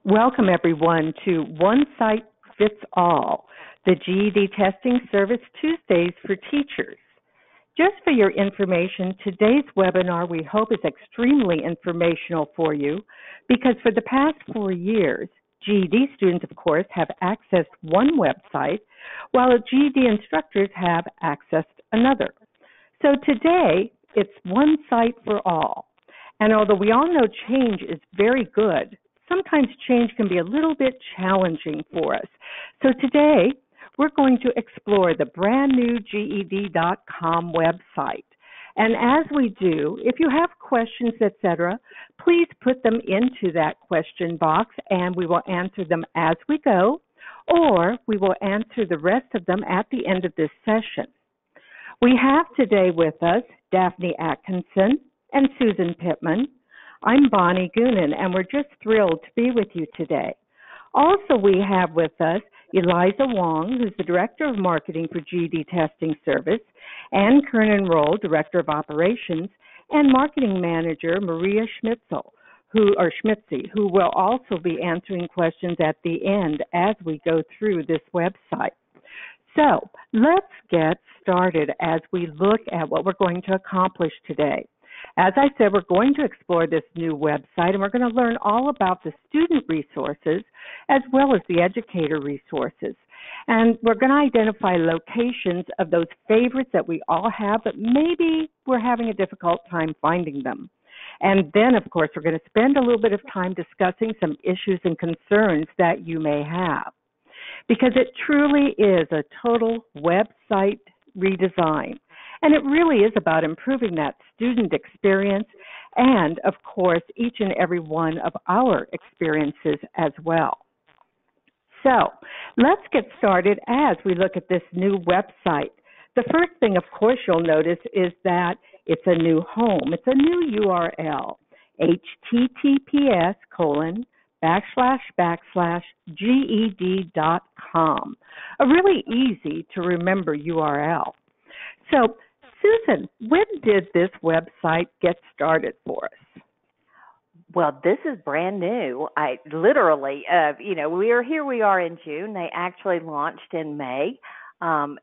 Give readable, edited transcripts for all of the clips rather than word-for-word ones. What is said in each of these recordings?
Welcome, everyone, to One Site Fits All, the GED Testing Service Tuesdays for Teachers. Just for your information, today's webinar we hope is extremely informational for you because for the past 4 years, GED students, of course, have accessed one website while GED instructors have accessed another. So today, it's one site for all. And although we all know change is very good, sometimes change can be a little bit challenging for us. So today, we're going to explore the brand new GED.com website. And as we do, if you have questions, etc., please put them into that question box and we will answer them as we go, or we will answer the rest of them at the end of this session. We have today with us Daphne Atkinson and Susan Pittman. I'm Bonnie Goonan, and we're just thrilled to be with you today. Also, we have with us Eliza Wong, who's the Director of Marketing for GED Testing Service, and Kernan Roll, Director of Operations, and Marketing Manager Maria Schmitzel, who will also be answering questions at the end as we go through this website. So let's get started as we look at what we're going to accomplish today. As I said, we're going to explore this new website, and we're going to learn all about the student resources as well as the educator resources. And we're going to identify locations of those favorites that we all have, but maybe we're having a difficult time finding them. And then, of course, we're going to spend a little bit of time discussing some issues and concerns that you may have, because it truly is a total website redesign. And it really is about improving that student experience and, of course, each and every one of our experiences as well. So let's get started as we look at this new website. The first thing, of course, you'll notice is that it's a new home. It's a new URL, https://ged.com, a really easy to remember URL. So, Susan, when did this website get started for us? Well, this is brand new. We are in June. They actually launched in May. So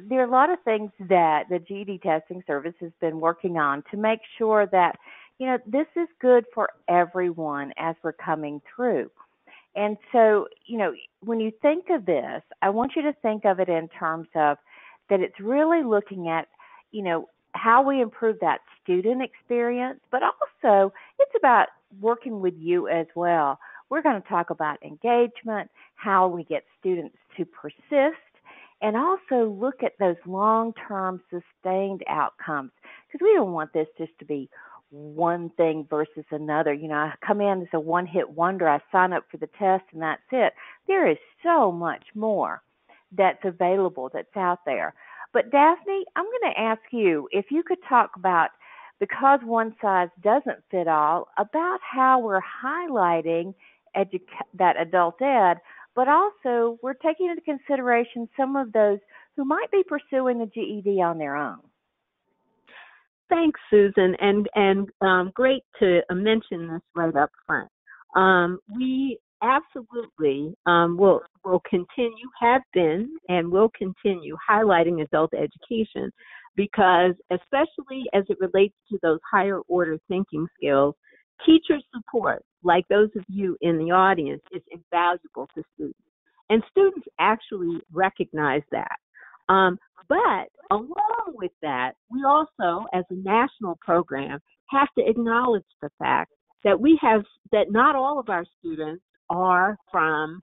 there are a lot of things that the GED Testing Service has been working on to make sure that, this is good for everyone as we're coming through. And so, when you think of this, I want you to think of it in terms of that it's really looking at, how we improve that student experience, but also it's about working with you as well. We're going to talk about engagement, how we get students to persist, and also look at those long-term sustained outcomes, because we don't want this just to be one thing versus another. I come in as a one-hit wonder. I sign up for the test and that's it. There is so much more that's available, that's out there. But Daphne, I'm going to ask you if you could talk about, because one size doesn't fit all, about how we're highlighting that adult ed, but also we're taking into consideration some of those who might be pursuing the GED on their own. Thanks, Susan, and great to mention this right up front. We absolutely will continue, have been, and will continue highlighting adult education because, especially as it relates to those higher order thinking skills, teacher support, like those of you in the audience, is invaluable to students. And students actually recognize that. But along with that, we also, as a national program, have to acknowledge the fact that that not all of our students are from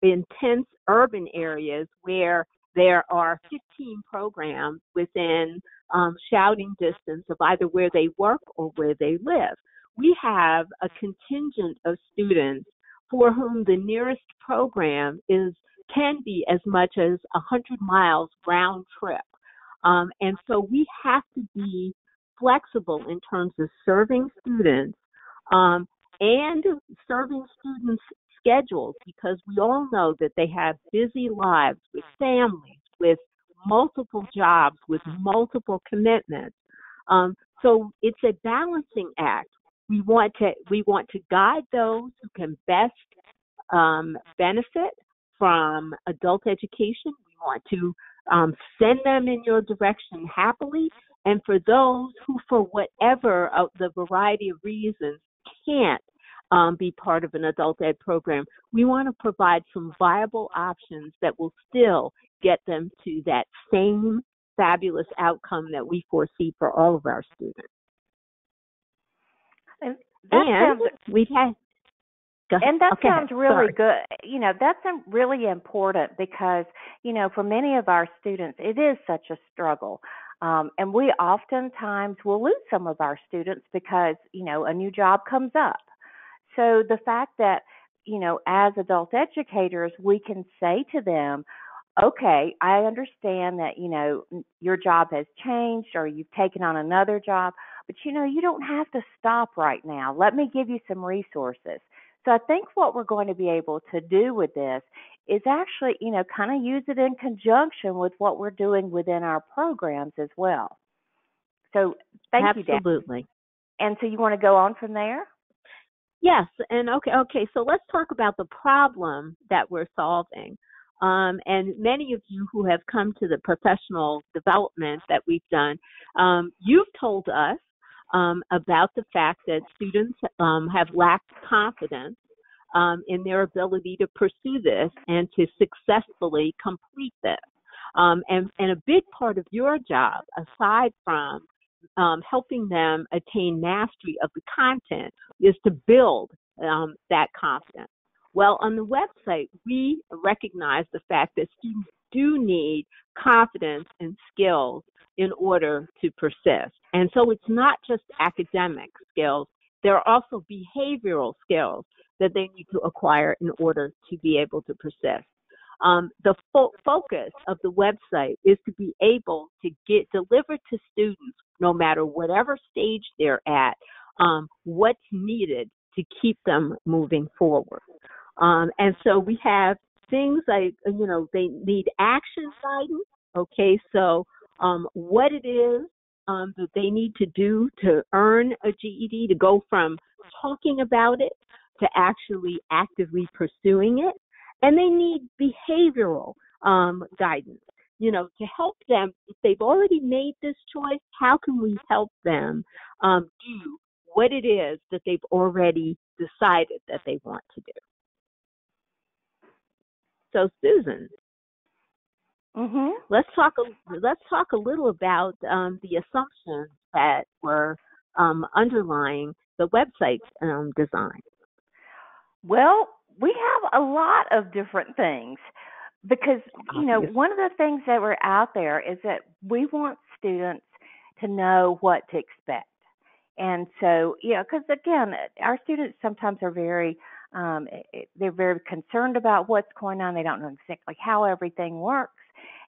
intense urban areas where there are 15 programs within shouting distance of either where they work or where they live. We have a contingent of students for whom the nearest program can be as much as 100 miles round trip. And so we have to be flexible in terms of serving students and serving students' schedules, because we all know that they have busy lives with families, with multiple jobs, with multiple commitments. So it's a balancing act. We want to guide those who can best benefit from adult education. We want to send them in your direction happily. And for those who, for whatever of the variety of reasons, can't be part of an adult ed program, we want to provide some viable options that will still get them to that same fabulous outcome that we foresee for all of our students. And we've had. And that sounds really good. You know, that's really important because, you know, for many of our students, it is such a struggle. And we oftentimes will lose some of our students because, you know, a new job comes up. So the fact that, you know, as adult educators, we can say to them, okay, I understand that, you know, your job has changed or you've taken on another job, but, you know, you don't have to stop right now. Let me give you some resources. So I think what we're going to be able to do with this is actually, you know, kind of use it in conjunction with what we're doing within our programs as well. So thank you, Dan. Absolutely. And so you want to go on from there? Yes. And okay. So let's talk about the problem that we're solving. And many of you who have come to the professional development that we've done, you've told us about the fact that students have lacked confidence in their ability to pursue this and to successfully complete this. And a big part of your job, aside from helping them attain mastery of the content, is to build that confidence. Well, on the website, we recognize the fact that students do need confidence and skills in order to persist. And so it's not just academic skills. There are also behavioral skills that they need to acquire in order to be able to persist. The focus of the website is to be able to deliver to students, no matter whatever stage they're at, what's needed to keep them moving forward. And so we have things like, you know, they need action guidance. Okay, so what it is that they need to do to earn a GED, to go from talking about it to actually actively pursuing it. And they need behavioral guidance, you know, to help them. If they've already made this choice, how can we help them do what it is that they've already decided that they want to do? So, Susan, let's talk a little about the assumptions that were underlying the website's design. Well, we have a lot of different things because, you know, one of the things that were out there is that we want students to know what to expect. And so, you know, because again, our students sometimes are they're very concerned about what's going on. They don't know exactly how everything works.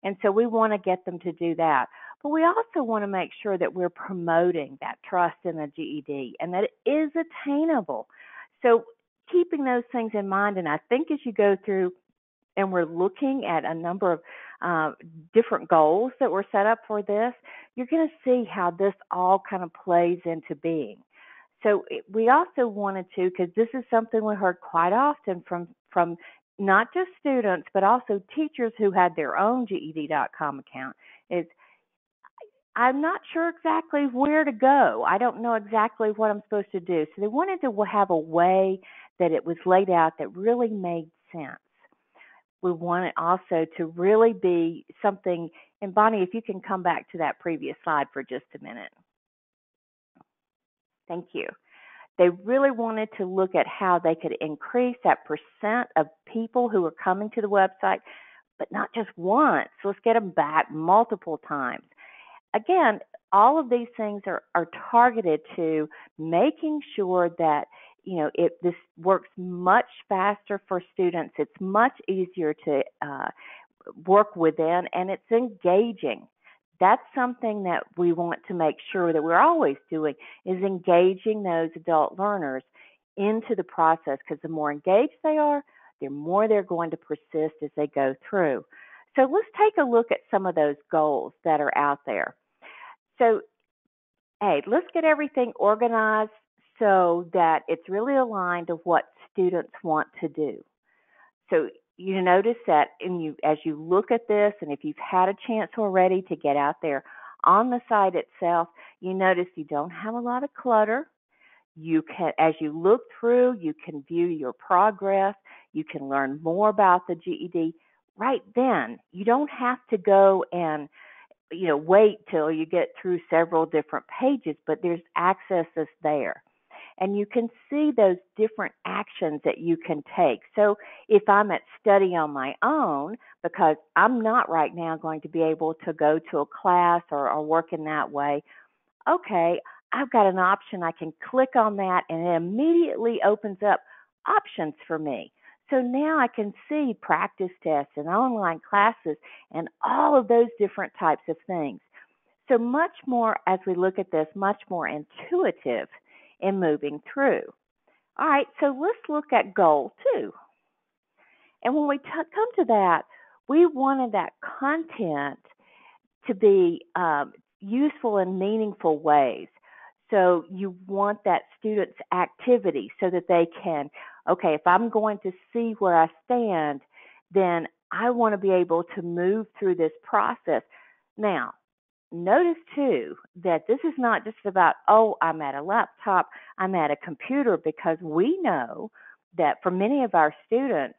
And so we want to get them to do that. But we also want to make sure that we're promoting that trust in the GED and that it is attainable. So keeping those things in mind, and I think as you go through and we're looking at a number of different goals that were set up for this, you're going to see how this all kind of plays into being. So we also wanted to, because this is something we heard quite often from not just students, but also teachers who had their own GED.com account, is I'm not sure exactly where to go. I don't know exactly what I'm supposed to do. So they wanted to have a way that it was laid out that really made sense. We want it also to really be something, and Bonnie, if you can come back to that previous slide for just a minute. Thank you. They really wanted to look at how they could increase that percent of people who are coming to the website, but not just once. Let's get them back multiple times. Again, all of these things are targeted to making sure that, you know, this works much faster for students. It's much easier to work within, and it's engaging. That's something that we want to make sure that we're always doing, is engaging those adult learners into the process, because the more engaged they are, the more they're going to persist as they go through. So let's take a look at some of those goals that are out there. So, hey, let's get everything organized, so that it's really aligned to what students want to do. So you notice that as you look at this, and if you've had a chance already to get out there on the site itself, you notice you don't have a lot of clutter. You can, as you look through, you can view your progress. You can learn more about the GED right then. You don't have to go and wait till you get through several different pages, but there's access that's there. And you can see those different actions that you can take. So if I'm at study on my own, because I'm not right now going to be able to go to a class or work in that way, okay, I've got an option. I can click on that and it immediately opens up options for me. So now I can see practice tests and online classes and all of those different types of things. So much more, as we look at this, much more intuitive in moving through. All right, so let's look at goal 2. And when we come to that, we wanted that content to be useful in meaningful ways. So you want that student's activity so that they can, okay, if I'm going to see where I stand, then I want to be able to move through this process. Now, notice too that this is not just about, oh, I'm at a laptop, I'm at a computer, because we know that for many of our students,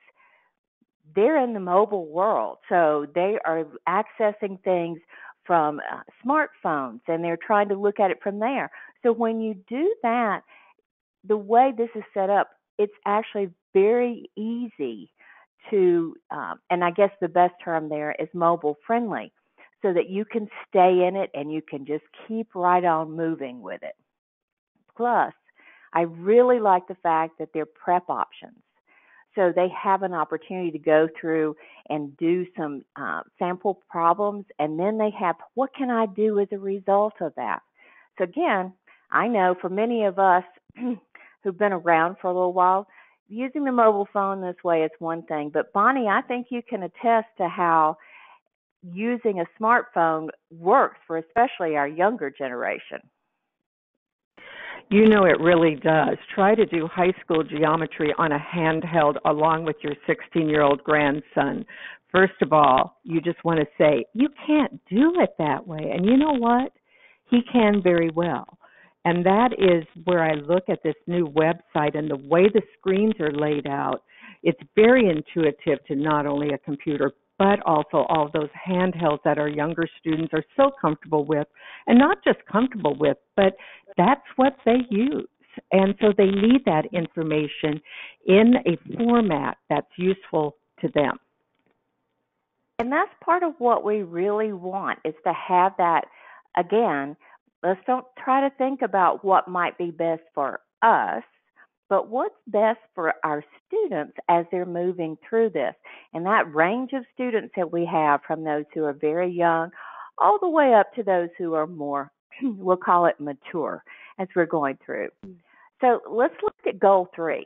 they're in the mobile world. So they are accessing things from smartphones and they're trying to look at it from there. So when you do that, the way this is set up, it's actually very easy to, and I guess the best term there is mobile friendly, so that you can stay in it and you can just keep right on moving with it. Plus, I really like the fact that they're prep options. So they have an opportunity to go through and do some sample problems, and then they have, what can I do as a result of that? So again, I know for many of us who've been around for a little while, using the mobile phone this way is one thing. But Bonnie, I think you can attest to how using a smartphone works for especially our younger generation. You know, it really does. Try to do high school geometry on a handheld along with your 16-year-old grandson. First of all, you just want to say, you can't do it that way. And you know what? He can very well. And that is where I look at this new website and the way the screens are laid out. It's very intuitive to not only a computer, but also all those handhelds that our younger students are so comfortable with, and not just comfortable with, but that's what they use. And so they need that information in a format that's useful to them. And that's part of what we really want, is to have that. Again, let's don't try to think about what might be best for us, but what's best for our students as they're moving through this. And that range of students that we have, from those who are very young all the way up to those who are more, we'll call it mature, as we're going through. So let's look at goal 3.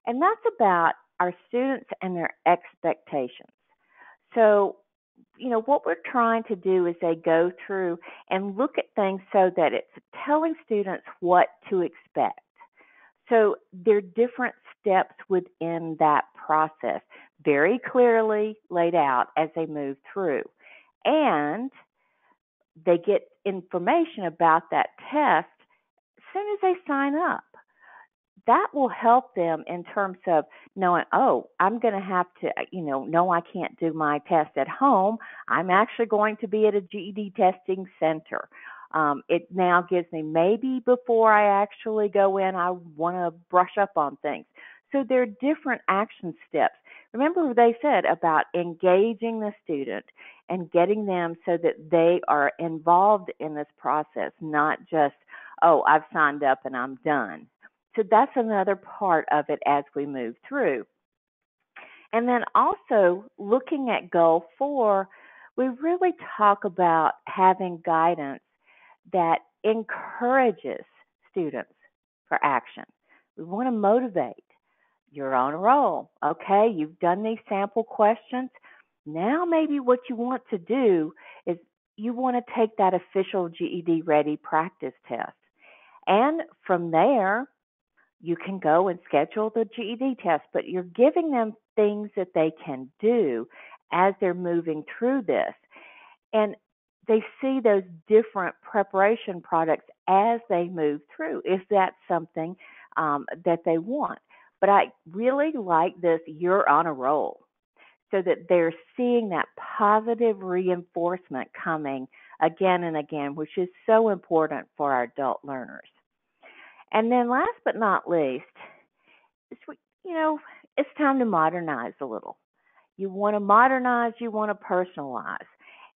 And that's about our students and their expectations. So, what we're trying to do is they go through and look at things so that it's telling students what to expect. So there are different steps within that process, very clearly laid out as they move through. And they get information about that test as soon as they sign up. That will help them in terms of knowing, oh, I'm going to have to, no, I can't do my test at home. I'm actually going to be at a GED testing center. It now gives me, maybe before I actually go in, I want to brush up on things. So there are different action steps. Remember what they said about engaging the student and getting them so that they are involved in this process, not just, oh, I've signed up and I'm done. So that's another part of it as we move through. And then also looking at goal 4, we really talk about having guidance that encourages students for action. We want to motivate. You're on a roll. Okay, you've done these sample questions. Now maybe what you want to do is you want to take that official GED Ready practice test. And from there, you can go and schedule the GED test, but you're giving them things that they can do as they're moving through this. And they see those different preparation products as they move through, if that's something that they want. But I really like this "you're on a roll," so that they're seeing that positive reinforcement coming again and again, which is so important for our adult learners. And then last but not least, it's, you know, it's time to modernize a little. You want to modernize, you want to personalize.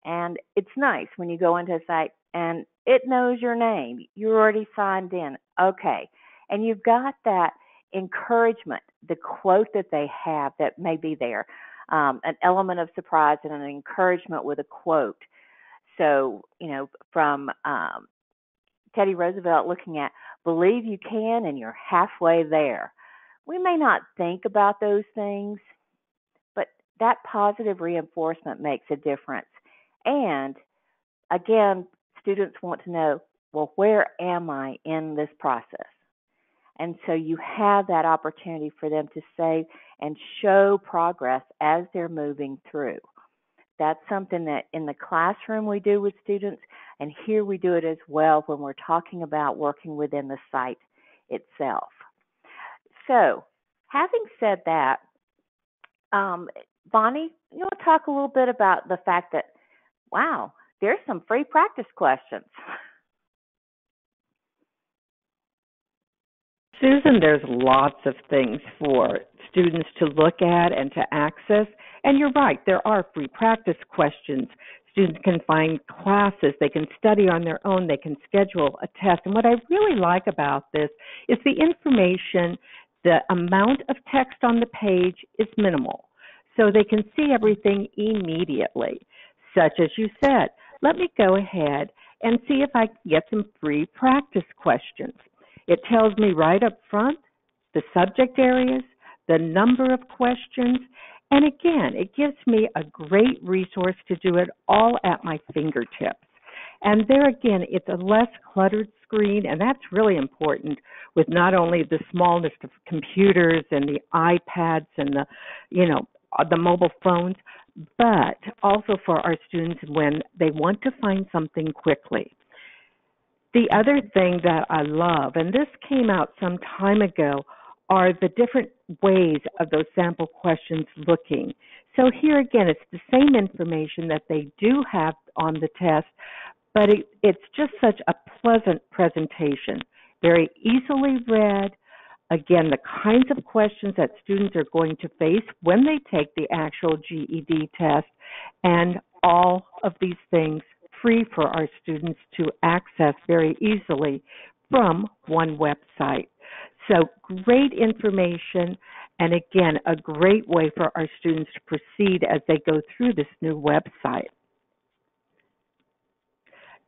And it's nice when you go into a site and it knows your name. You're already signed in. Okay. And you've got that encouragement, the quote that they have that may be there, an element of surprise and an encouragement with a quote. So, from Teddy Roosevelt looking at "believe you can and you're halfway there." We may not think about those things, but that positive reinforcement makes a difference. And again, students want to know, well, where am I in this process? And so you have that opportunity for them to say and show progress as they're moving through. That's something that in the classroom we do with students, and here we do it as well when we're talking about working within the site itself. So, having said that, Bonnie, you want to talk a little bit about the fact that, wow, there's some free practice questions. Susan, there's lots of things for students to look at and to access. And you're right, there are free practice questions. Students can find classes, they can study on their own, they can schedule a test. And what I really like about this is the information, the amount of text on the page is minimal. So they can see everything immediately. Such as you said, let me go ahead and see if I can get some free practice questions. It tells me right up front the subject areas, the number of questions, and again, it gives me a great resource to do it all at my fingertips. And there again, it's a less cluttered screen, and that's really important with not only the smallness of computers and the iPads and the mobile phones, but also for our students when they want to find something quickly. The other thing that I love, and this came out some time ago, are the different ways of those sample questions looking. So here again, it's the same information that they do have on the test, but it's just such a pleasant presentation, very easily read. Again, the kinds of questions that students are going to face when they take the actual GED test, and all of these things free for our students to access very easily from one website. So great information, and again, a great way for our students to proceed as they go through this new website.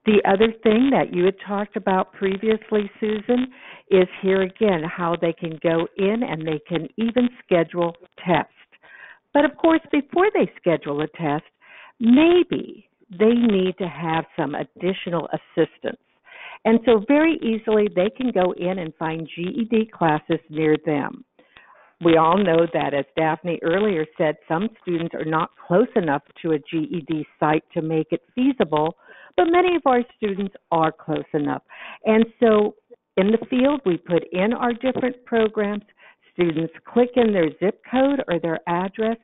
The other thing that you had talked about previously, Susan, is here again how they can go in and they can even schedule tests. But of course, before they schedule a test, maybe they need to have some additional assistance. And so very easily they can go in and find GED classes near them. We all know that, as Daphne earlier said, some students are not close enough to a GED site to make it feasible, but many of our students are close enough. And so in the field, we put in our different programs. Students click in their zip code or their address,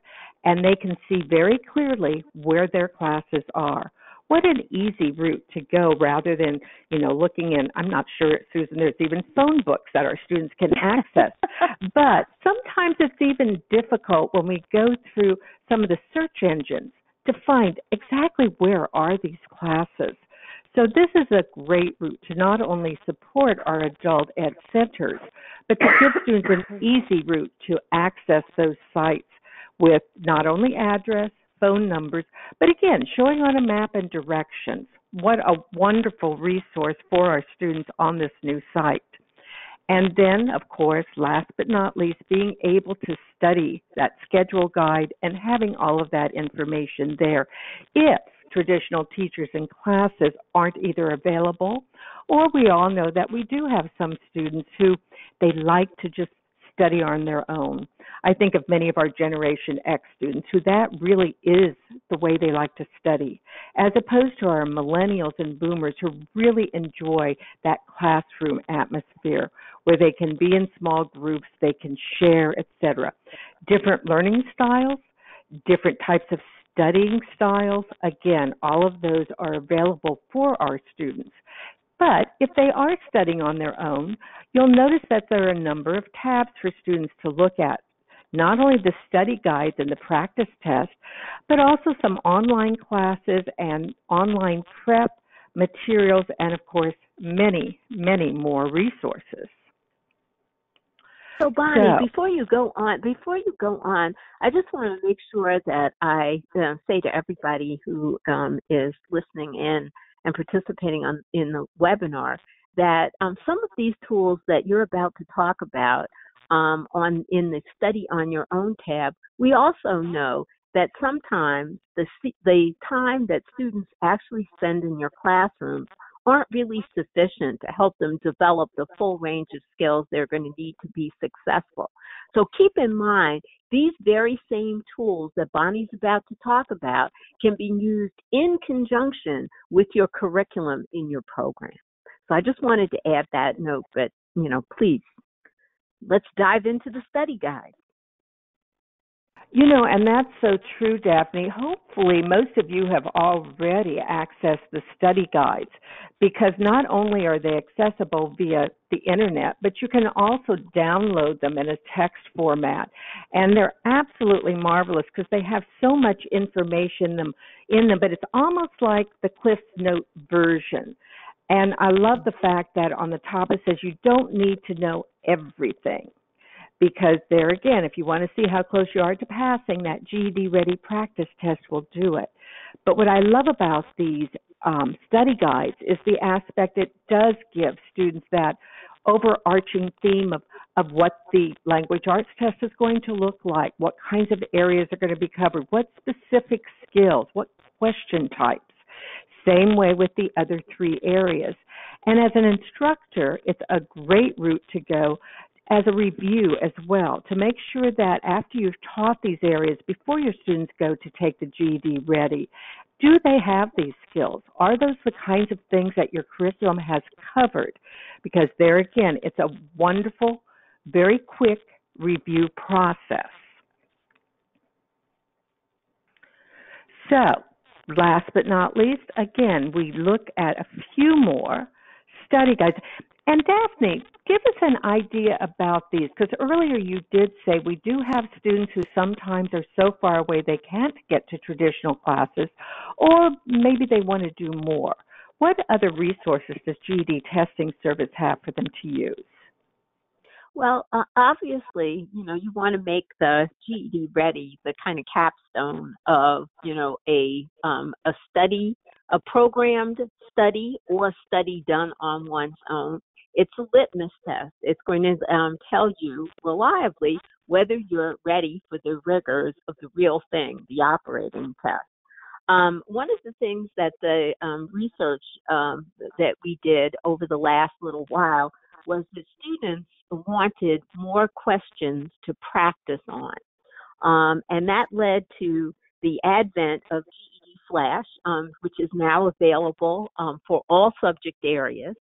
and they can see very clearly where their classes are. What an easy route to go rather than, looking in, I'm not sure, Susan, there's even phone books that our students can access. But sometimes it's even difficult when we go through some of the search engines to find exactly where are these classes. So this is a great route to not only support our adult ed centers, but to give students an easy route to access those sites with not only address, phone numbers, but again, showing on a map and directions. What a wonderful resource for our students on this new site. And then, of course, last but not least, being able to study that schedule guide and having all of that information there if traditional teachers and classes aren't either available Or we all know that we do have some students who they like to just study on their own. I think of many of our Generation X students who that really is the way they like to study, as opposed to our millennials and boomers who really enjoy that classroom atmosphere where they can be in small groups, they can share, etc. Different learning styles, different types of studying styles, again, all of those are available for our students. But if they are studying on their own, you'll notice that there are a number of tabs for students to look at. Not only the study guides and the practice test, but also some online classes and online prep materials, and of course, many, many more resources. So Bonnie, before you go on, I just want to make sure that I say to everybody who is listening in and participating in the webinar that some of these tools that you're about to talk about in the Study on Your Own tab, we also know that sometimes the time that students actually spend in your classroom aren't really sufficient to help them develop the full range of skills they're going to need to be successful. So keep in mind, these very same tools that Bonnie's about to talk about can be used in conjunction with your curriculum in your program. So I just wanted to add that note, but, please, let's dive into the study guide. And that's so true, Daphne. Hopefully, most of you have already accessed the study guides because not only are they accessible via the internet, but you can also download them in a text format. And they're absolutely marvelous because they have so much information in them, but it's almost like the Cliff Note version. And I love the fact that on the top it says you don't need to know everything. Because there again, if you want to see how close you are to passing, that GED Ready practice test will do it. But what I love about these study guides is the aspect it does give students that overarching theme of what the language arts test is going to look like, what kinds of areas are going to be covered, what specific skills, what question types. Same way with the other three areas. And as an instructor, it's a great route to go as a review as well, to make sure that after you've taught these areas, before your students go to take the GED Ready, do they have these skills? Are those the kinds of things that your curriculum has covered? Because there again, it's a wonderful, very quick review process. So, last but not least, again, we look at a few more study guides. And Daphne, give us an idea about these, because earlier you did say we do have students who sometimes are so far away they can't get to traditional classes, or maybe they want to do more. What other resources does GED Testing Service have for them to use? Well, obviously, you want to make the GED Ready the kind of capstone of, a study, a programmed study or study done on one's own. It's a litmus test. It's going to tell you reliably whether you're ready for the rigors of the real thing, the operating test. One of the things that the research that we did over the last little while was that students wanted more questions to practice on. And that led to the advent of GED Flash, which is now available for all subject areas.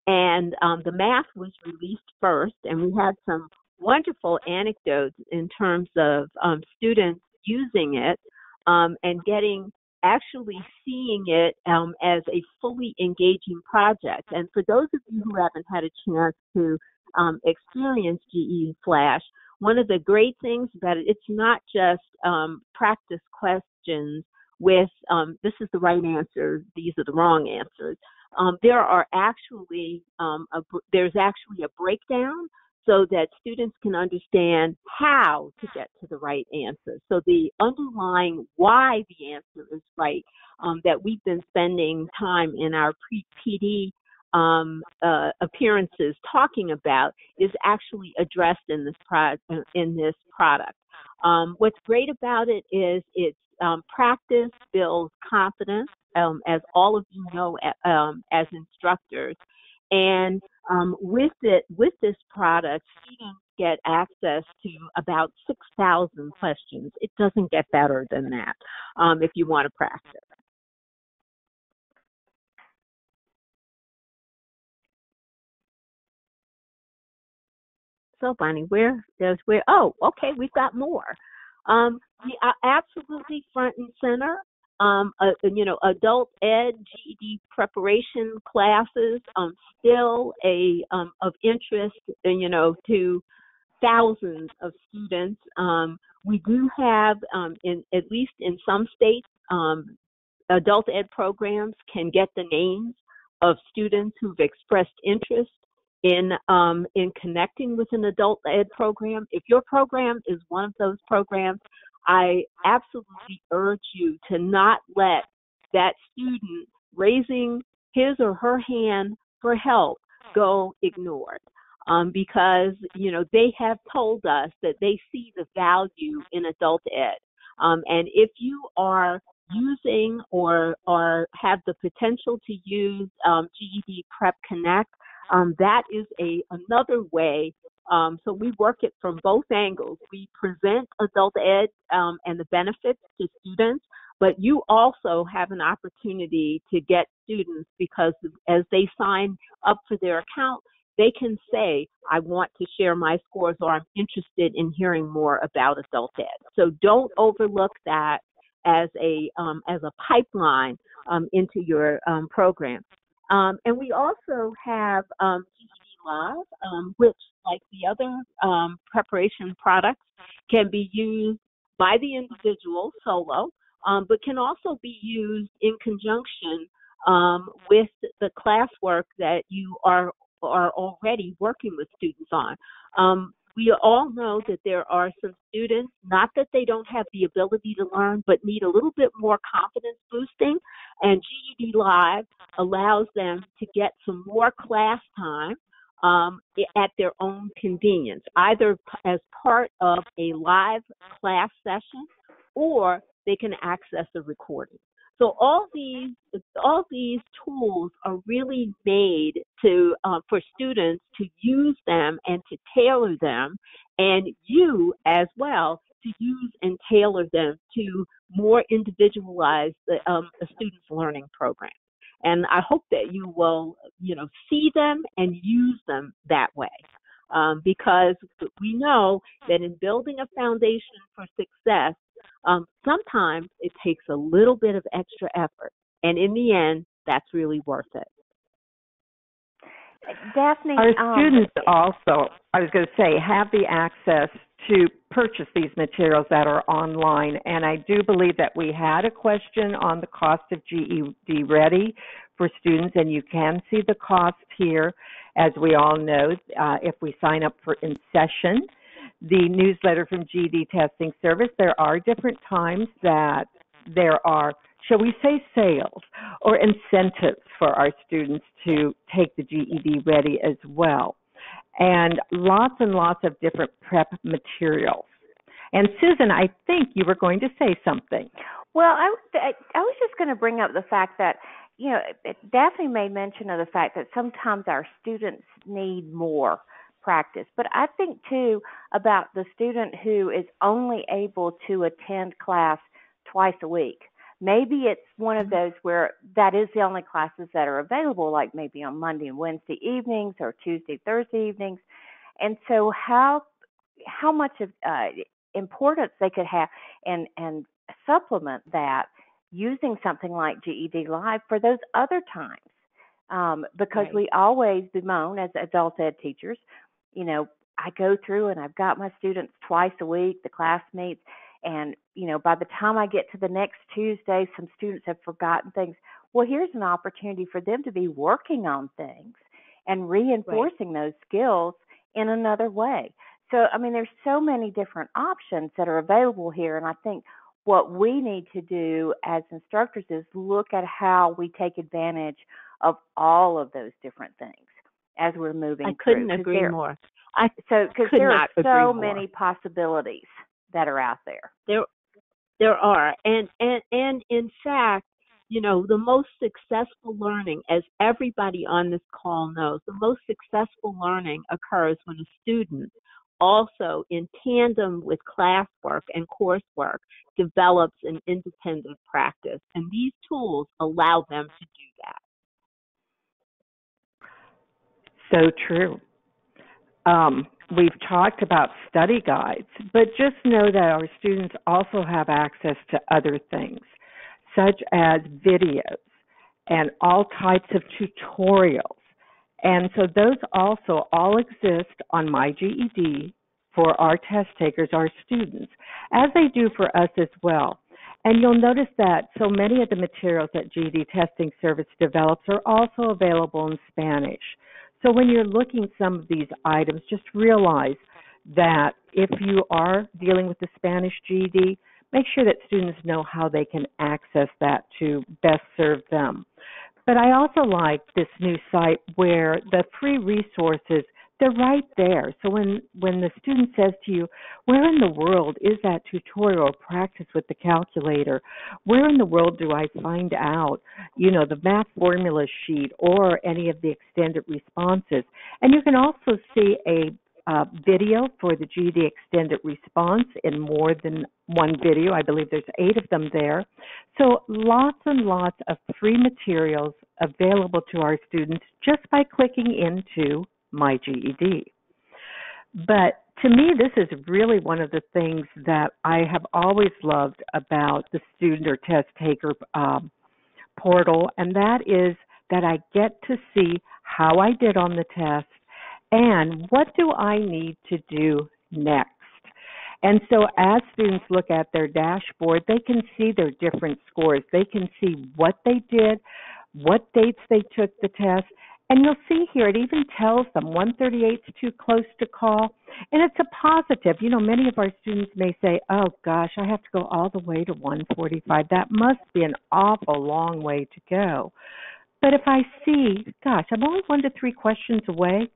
And the math was released first, and we had some wonderful anecdotes in terms of students using it and actually seeing it as a fully engaging project. And for those of you who haven't had a chance to experience GED Flash, one of the great things about it, it's not just practice questions with this is the right answer, these are the wrong answers. There's actually a breakdown so that students can understand how to get to the right answer. So the underlying why the answer is right that we've been spending time in our pre-PD appearances talking about is actually addressed in this product. What's great about it is it's practice builds confidence, as all of you know as instructors. And with this product, students get access to about 6,000 questions. It doesn't get better than that if you want to practice. So, Bonnie, oh, okay, we've got more. We are absolutely front and center. Adult ed, GED preparation classes, still of interest, to thousands of students. We do have, at least in some states, adult ed programs can get the names of students who've expressed interest in connecting with an adult ed program. If your program is one of those programs, I absolutely urge you to not let that student raising his or her hand for help go ignored. Because, they have told us that they see the value in adult ed. And if you are using or have the potential to use GED Prep Connect, that is another way. So we work it from both angles. We present adult ed and the benefits to students, but you also have an opportunity to get students, because as they sign up for their account, they can say, I want to share my scores, or I'm interested in hearing more about adult ed. So don't overlook that as a pipeline into your program. And we also have GED Live, which, like the other preparation products, can be used by the individual solo, but can also be used in conjunction with the classwork that you are already working with students on. We all know that there are some students, not that they don't have the ability to learn, but need a little bit more confidence boosting, and GED Live allows them to get some more class time at their own convenience, either as part of a live class session, or they can access a recording. So all these tools are really made for students to use them and to tailor them, and you as well to use and tailor them to more individualize a student's learning program. And I hope that you will, see them and use them that way, because we know that in building a foundation for success, sometimes it takes a little bit of extra effort, and in the end, that's really worth it. Daphne, our students also, I was going to say, have the access to purchase these materials that are online, and I do believe that we had a question on the cost of GED Ready for students, and you can see the cost here. As we all know, if we sign up for In Session, the newsletter from GED Testing Service, there are different times that there are, shall we say, sales or incentives for our students to take the GED Ready as well. And lots of different prep materials. And Susan, I think you were going to say something. Well, I was just going to bring up the fact that, Daphne made mention of the fact that sometimes our students need more practice. But I think, too, about the student who is only able to attend class twice a week. Maybe it's one of those where that is the only classes that are available, like maybe on Monday and Wednesday evenings or Tuesday, Thursday evenings. And so how much of importance they could have and supplement that using something like GED Live for those other times. Because right. We always bemoan as adult ed teachers, I go through and I've got my students twice a week, the class meets, and, by the time I get to the next Tuesday, some students have forgotten things. Well, here's an opportunity for them to be working on things and reinforcing those skills in another way. So, there's so many different options that are available here, and I think what we need to do as instructors is look at how we take advantage of all of those different things as we're moving through. I couldn't agree more. Because there are so many possibilities that are out there. There are, and in fact, the most successful learning, as everybody on this call knows, the most successful learning occurs when a student also, in tandem with classwork and coursework, develops an independent practice. And these tools allow them to do that. So true. We've talked about study guides, but just know that our students also have access to other things, such as videos and all types of tutorials. And so those also all exist on My GED for our test takers, our students, as they do for us as well. And you'll notice that so many of the materials that GED Testing Service develops are also available in Spanish. So when you're looking at some of these items, just realize that if you are dealing with the Spanish GED, make sure that students know how they can access that to best serve them. But I also like this new site where the free resources, they're right there. So when the student says to you, where in the world is that tutorial or practice with the calculator? Where in the world do I find out, the math formula sheet or any of the extended responses? And you can also see a video for the GED extended response in more than one video. I believe there's 8 of them there. So lots and lots of free materials available to our students just by clicking into My GED. But to me, this is really one of the things that I have always loved about the student or test taker portal, and that is that I get to see how I did on the test and what do I need to do next. And so as students look at their dashboard, they can see their different scores. They can see what they did, what dates they took the test, and you'll see here it even tells them 138 is too close to call, and it's a positive. Many of our students may say, oh gosh, I have to go all the way to 145. That must be an awful long way to go. But if I see, gosh, I'm only 1 to 3 questions away,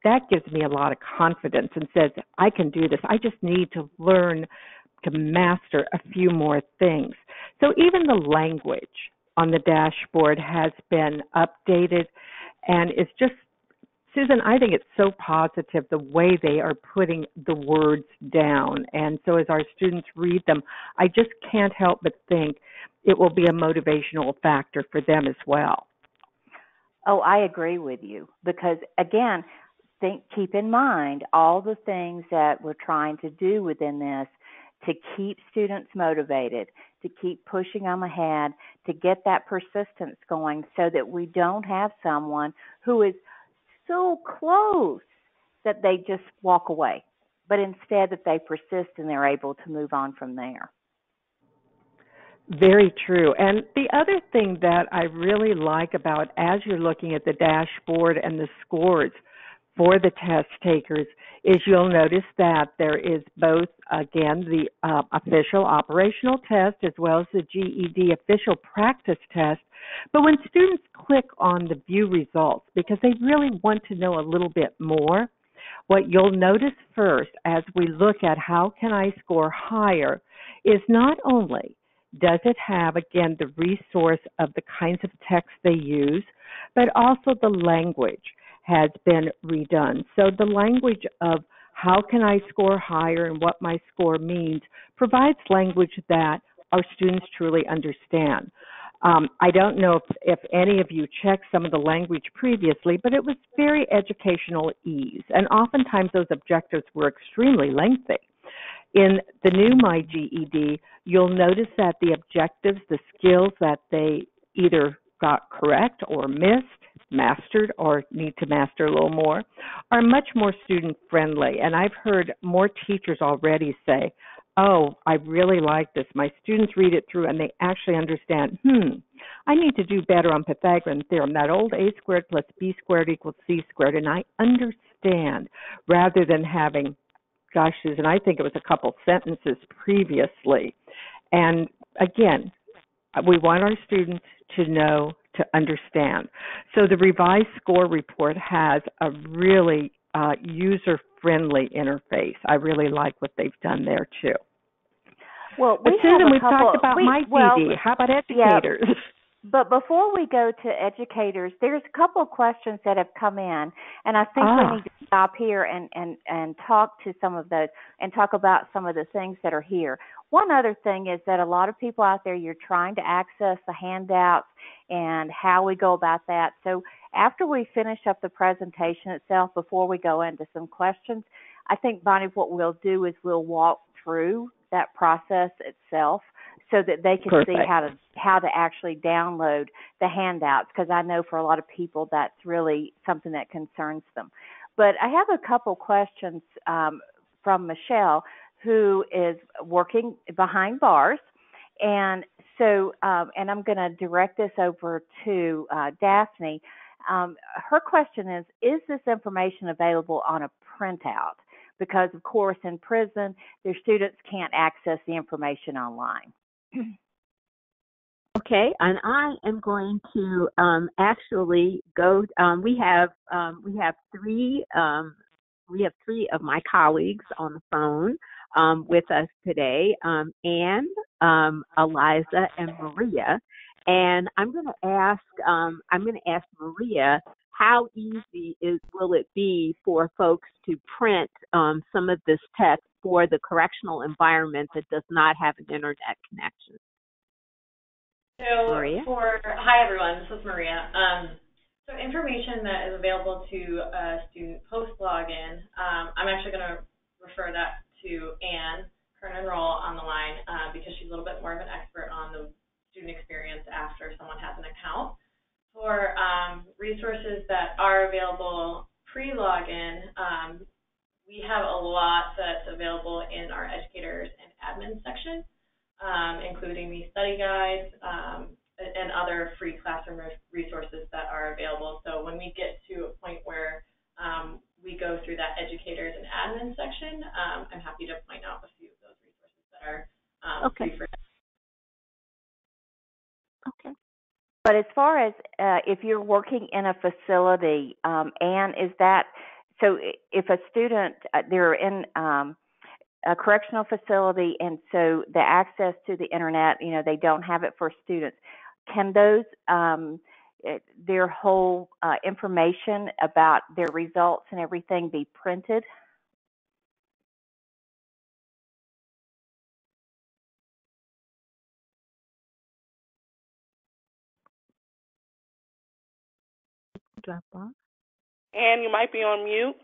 that gives me a lot of confidence and says, I can do this. I just need to learn to master a few more things. So even the language on the dashboard has been updated, and it's just, Susan, I think it's so positive the way they are putting the words down. And so as our students read them, I just can't help but think it will be a motivational factor for them as well. Oh, I agree with you because, again, keep in mind all the things that we're trying to do within this to keep students motivated, to keep pushing them ahead, to get that persistence going so that we don't have someone who is so close that they just walk away, but instead that they persist and they're able to move on from there. Very true. And the other thing that I really like about as you're looking at the dashboard and the scores for the test takers is you'll notice that there is both, again, the official operational test as well as the GED official practice test. But when students click on the view results, because they really want to know a little bit more, what you'll notice first as we look at how can I score higher is not only does it have, again, the resource of the kinds of text they use, but also the language has been redone. So the language of how can I score higher and what my score means provides language that our students truly understand. I don't know if any of you checked some of the language previously, but it was very educational ease, and oftentimes those objectives were extremely lengthy. In the new My GED, you'll notice that the objectives, the skills that they either got correct or missed, mastered, or need to master a little more, are much more student-friendly. And I've heard more teachers already say, oh, I really like this. My students read it through and they actually understand, I need to do better on Pythagorean theorem, that old a squared plus b squared equals c squared, and I understand, rather than having, gosh, Susan, I think it was a couple sentences previously. And again, we want our students to know, to understand. So the revised score report has a really user-friendly interface. I really like what they've done there too. Well, But we have Susan, a we've couple. talked about my GED. How about Yeah. educators? But before we go to educators, there's a couple of questions that have come in, and I think we need to stop here and talk to some of those and talk about some of the things that are here. One other thing is that a lot of people out there, you're trying to access the handouts and how we go about that. So after we finish up the presentation itself, before we go into some questions, I think, Bonnie, what we'll do is we'll walk through that process itself so that they can see how to actually download the handouts, because I know for a lot of people that's really something that concerns them. But I have a couple questions from Michelle, who is working behind bars. And so, and I'm going to direct this over to Daphne. Her question is this information available on a printout? Because, of course, in prison, their students can't access the information online. Okay, and I am going to actually go. We have three of my colleagues on the phone with us today, Anne, Eliza, and Maria. And I'm going to ask Maria, how easy will it be for folks to print some of this text for the correctional environment that does not have an internet connection? So Maria? Hi everyone, this is Maria. So information that is available to a student post-login, I'm actually going to refer that to Anne Kernan-Roll on the line because she's a little bit more of an expert on the student experience after someone has an account. For resources that are available pre-login, we have a lot that's available in our educators and admin section. Including the study guides and other free classroom resources that are available. So when we get to a point where we go through that educators and admin section, I'm happy to point out a few of those resources that are free for them. Okay. But as far as if you're working in a facility, Anne, is that so? If a student they're in a correctional facility, and so the access to the internet, they don't have it for students. Can those, their whole information about their results and everything be printed? Drop off. Anne, you might be on mute.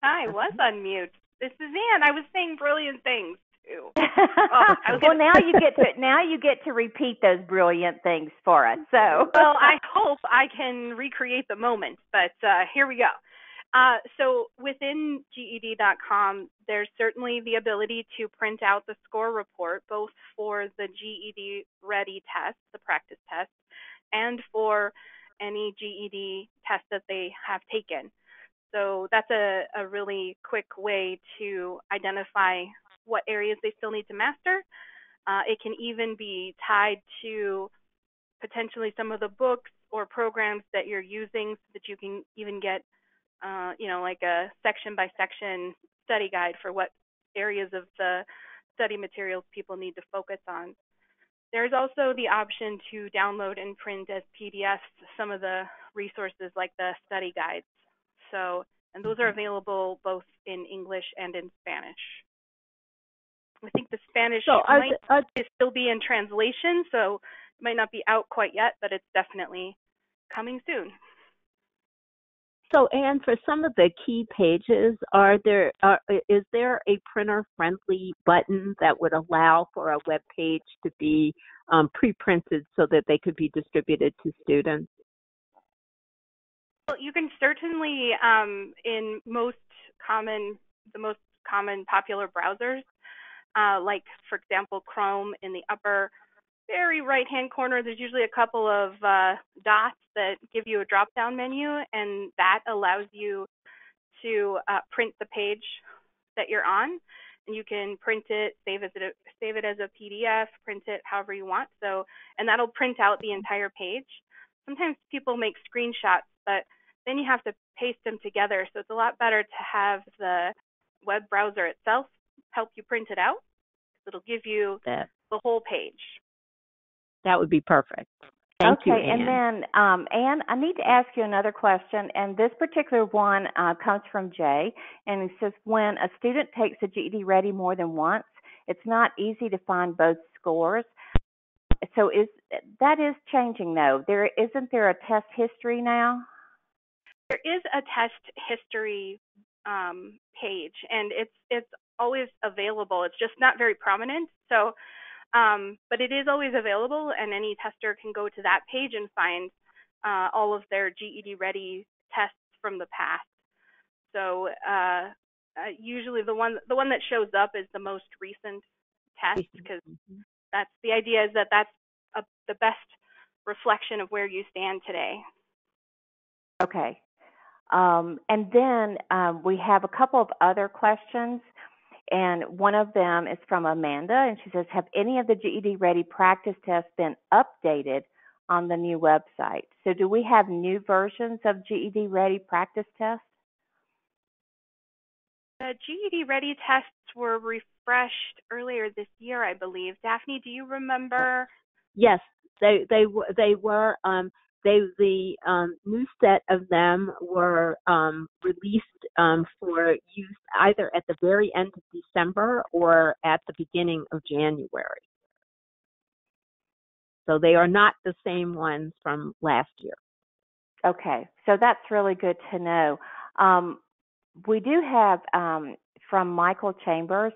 I was on mute. This is Anne. I was saying brilliant things too. Well, now you get to repeat those brilliant things for us. So, well, I hope I can recreate the moment. But here we go. So within GED.com, there's certainly the ability to print out the score report, both for the GED Ready test, the practice test, and for any GED test that they have taken. So that's a really quick way to identify what areas they still need to master. It can even be tied to potentially some of the books or programs that you're using so that you can even get, like a section by section study guide for what areas of the study materials people need to focus on. There's also the option to download and print as PDFs some of the resources like the study guides. So, and those are available both in English and in Spanish. I think the Spanish might still be in translation, so it might not be out quite yet, but it's definitely coming soon. So, Anne, for some of the key pages, is there a printer-friendly button that would allow for a web page to be pre-printed so that they could be distributed to students? Well, you can certainly, in the most common popular browsers, like, for example, Chrome, in the upper very right-hand corner, there's usually a couple of dots that give you a drop-down menu, and that allows you to print the page that you're on, and you can print it, save it as a PDF, print it however you want. So, and that'll print out the entire page. Sometimes people make screenshots, but then you have to paste them together. So it's a lot better to have the web browser itself help you print it out. It'll give you the whole page. That would be perfect. Thank you, Okay, Anne. and then, Anne, I need to ask you another question, and this particular one comes from Jay, and he says, when a student takes a GED Ready more than once, it's not easy to find both scores. So that is changing, though. Isn't there a test history now? There is a test history page, and it's always available. It's just not very prominent. So, but it is always available, and any tester can go to that page and find all of their GED Ready tests from the past. So usually the one that shows up is the most recent test, because that's the idea, is that's the best reflection of where you stand today. Okay. And then we have a couple of other questions, and one of them is from Amanda, and she says, have any of the GED Ready practice tests been updated on the new website? So do we have new versions of GED Ready practice tests? The GED Ready tests were refreshed earlier this year, I believe. Daphne, do you remember? Yes, they were. The new set of them were released for use either at the very end of December or at the beginning of January. So they are not the same ones from last year. Okay, so that's really good to know. We do have from Michael Chambers,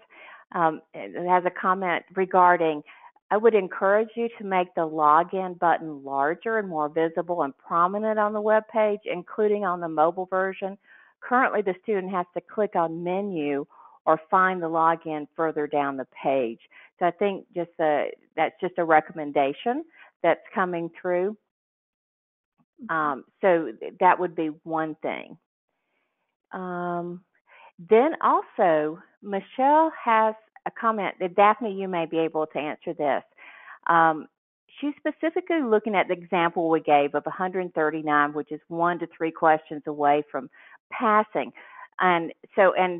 it has a comment regarding, I would encourage you to make the login button larger and more visible and prominent on the web page, including on the mobile version. Currently, the student has to click on menu or find the login further down the page. So I think that's just a recommendation that's coming through. So that would be one thing. Then also, Michelle has a comment that Daphne, you may be able to answer this. She's specifically looking at the example we gave of 139, which is 1 to 3 questions away from passing. And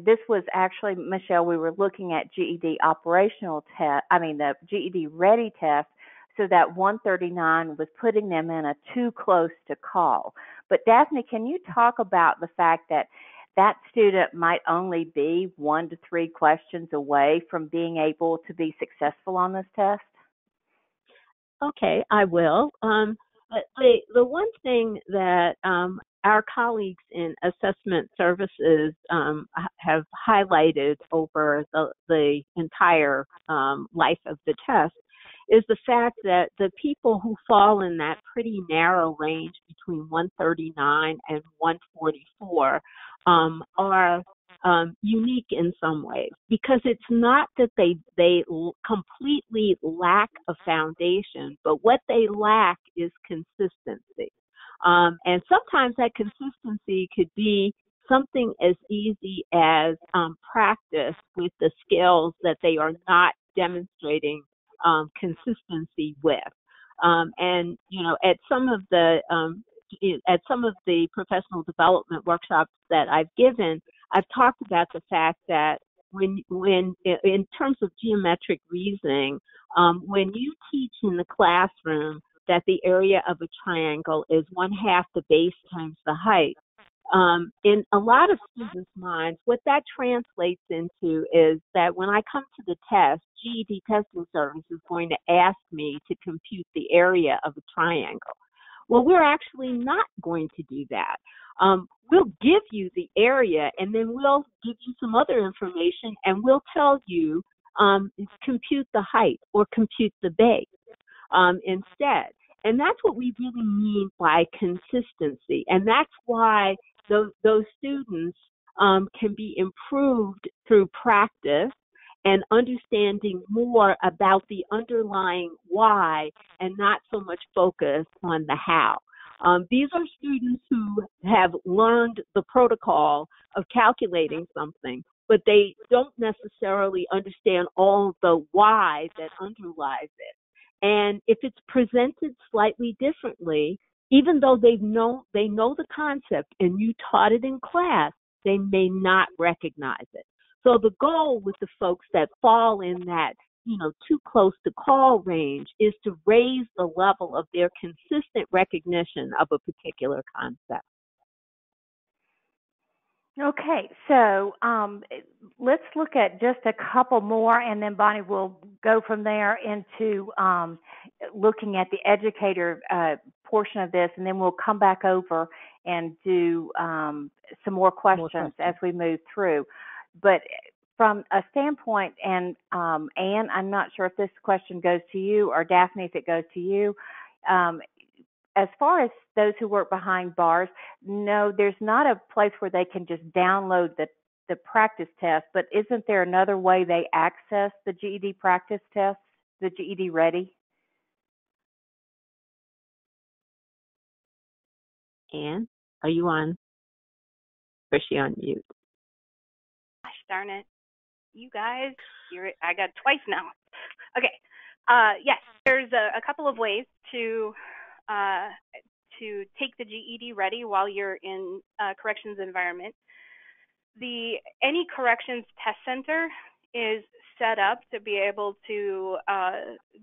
this was actually, Michelle, we were looking at GED the GED Ready test, so that 139 was putting them in a too close to call. But Daphne, can you talk about the fact that student might only be 1 to 3 questions away from being able to be successful on this test? Okay, I will. The one thing that our colleagues in assessment services have highlighted over the entire life of the test is the fact that the people who fall in that pretty narrow range between 139 and 144 are unique in some ways, because it's not that they completely lack a foundation, but what they lack is consistency. And sometimes that consistency could be something as easy as practice with the skills that they are not demonstrating consistency with. And at some of the professional development workshops that I've given, I've talked about the fact that when in terms of geometric reasoning, when you teach in the classroom that the area of a triangle is 1/2 the base times the height, in a lot of students' minds, what that translates into is that when I come to the test, GED Testing Service is going to ask me to compute the area of a triangle. Well, we're actually not going to do that. We'll give you the area, and then we'll give you some other information, and we'll tell you compute the height or compute the base instead. And that's what we really mean by consistency. And that's why those students can be improved through practice and understanding more about the underlying why and not so much focus on the how. These are students who have learned the protocol of calculating something, but they don't necessarily understand all the why that underlies it. And if it's presented slightly differently, Even though they know the concept and you taught it in class, they may not recognize it. So the goal with the folks that fall in that, too close to call range is to raise the level of their consistent recognition of a particular concept. Okay, so let's look at just a couple more, and then Bonnie will go from there into looking at the educator portion of this, and then we'll come back over and do some more questions as we move through. But from a standpoint, and Anne, I'm not sure if this question goes to you, or Daphne, if it goes to you. As far as those who work behind bars, no, there's not a place where they can just download the practice test, but isn't there another way they access the GED practice test, the GED Ready? Anne, are you on? Or is she on mute? Gosh darn it. You guys, I got twice now. Okay. Yes, there's a couple of ways to take the GED Ready while you're in a corrections environment. Any corrections test center is set up to be able to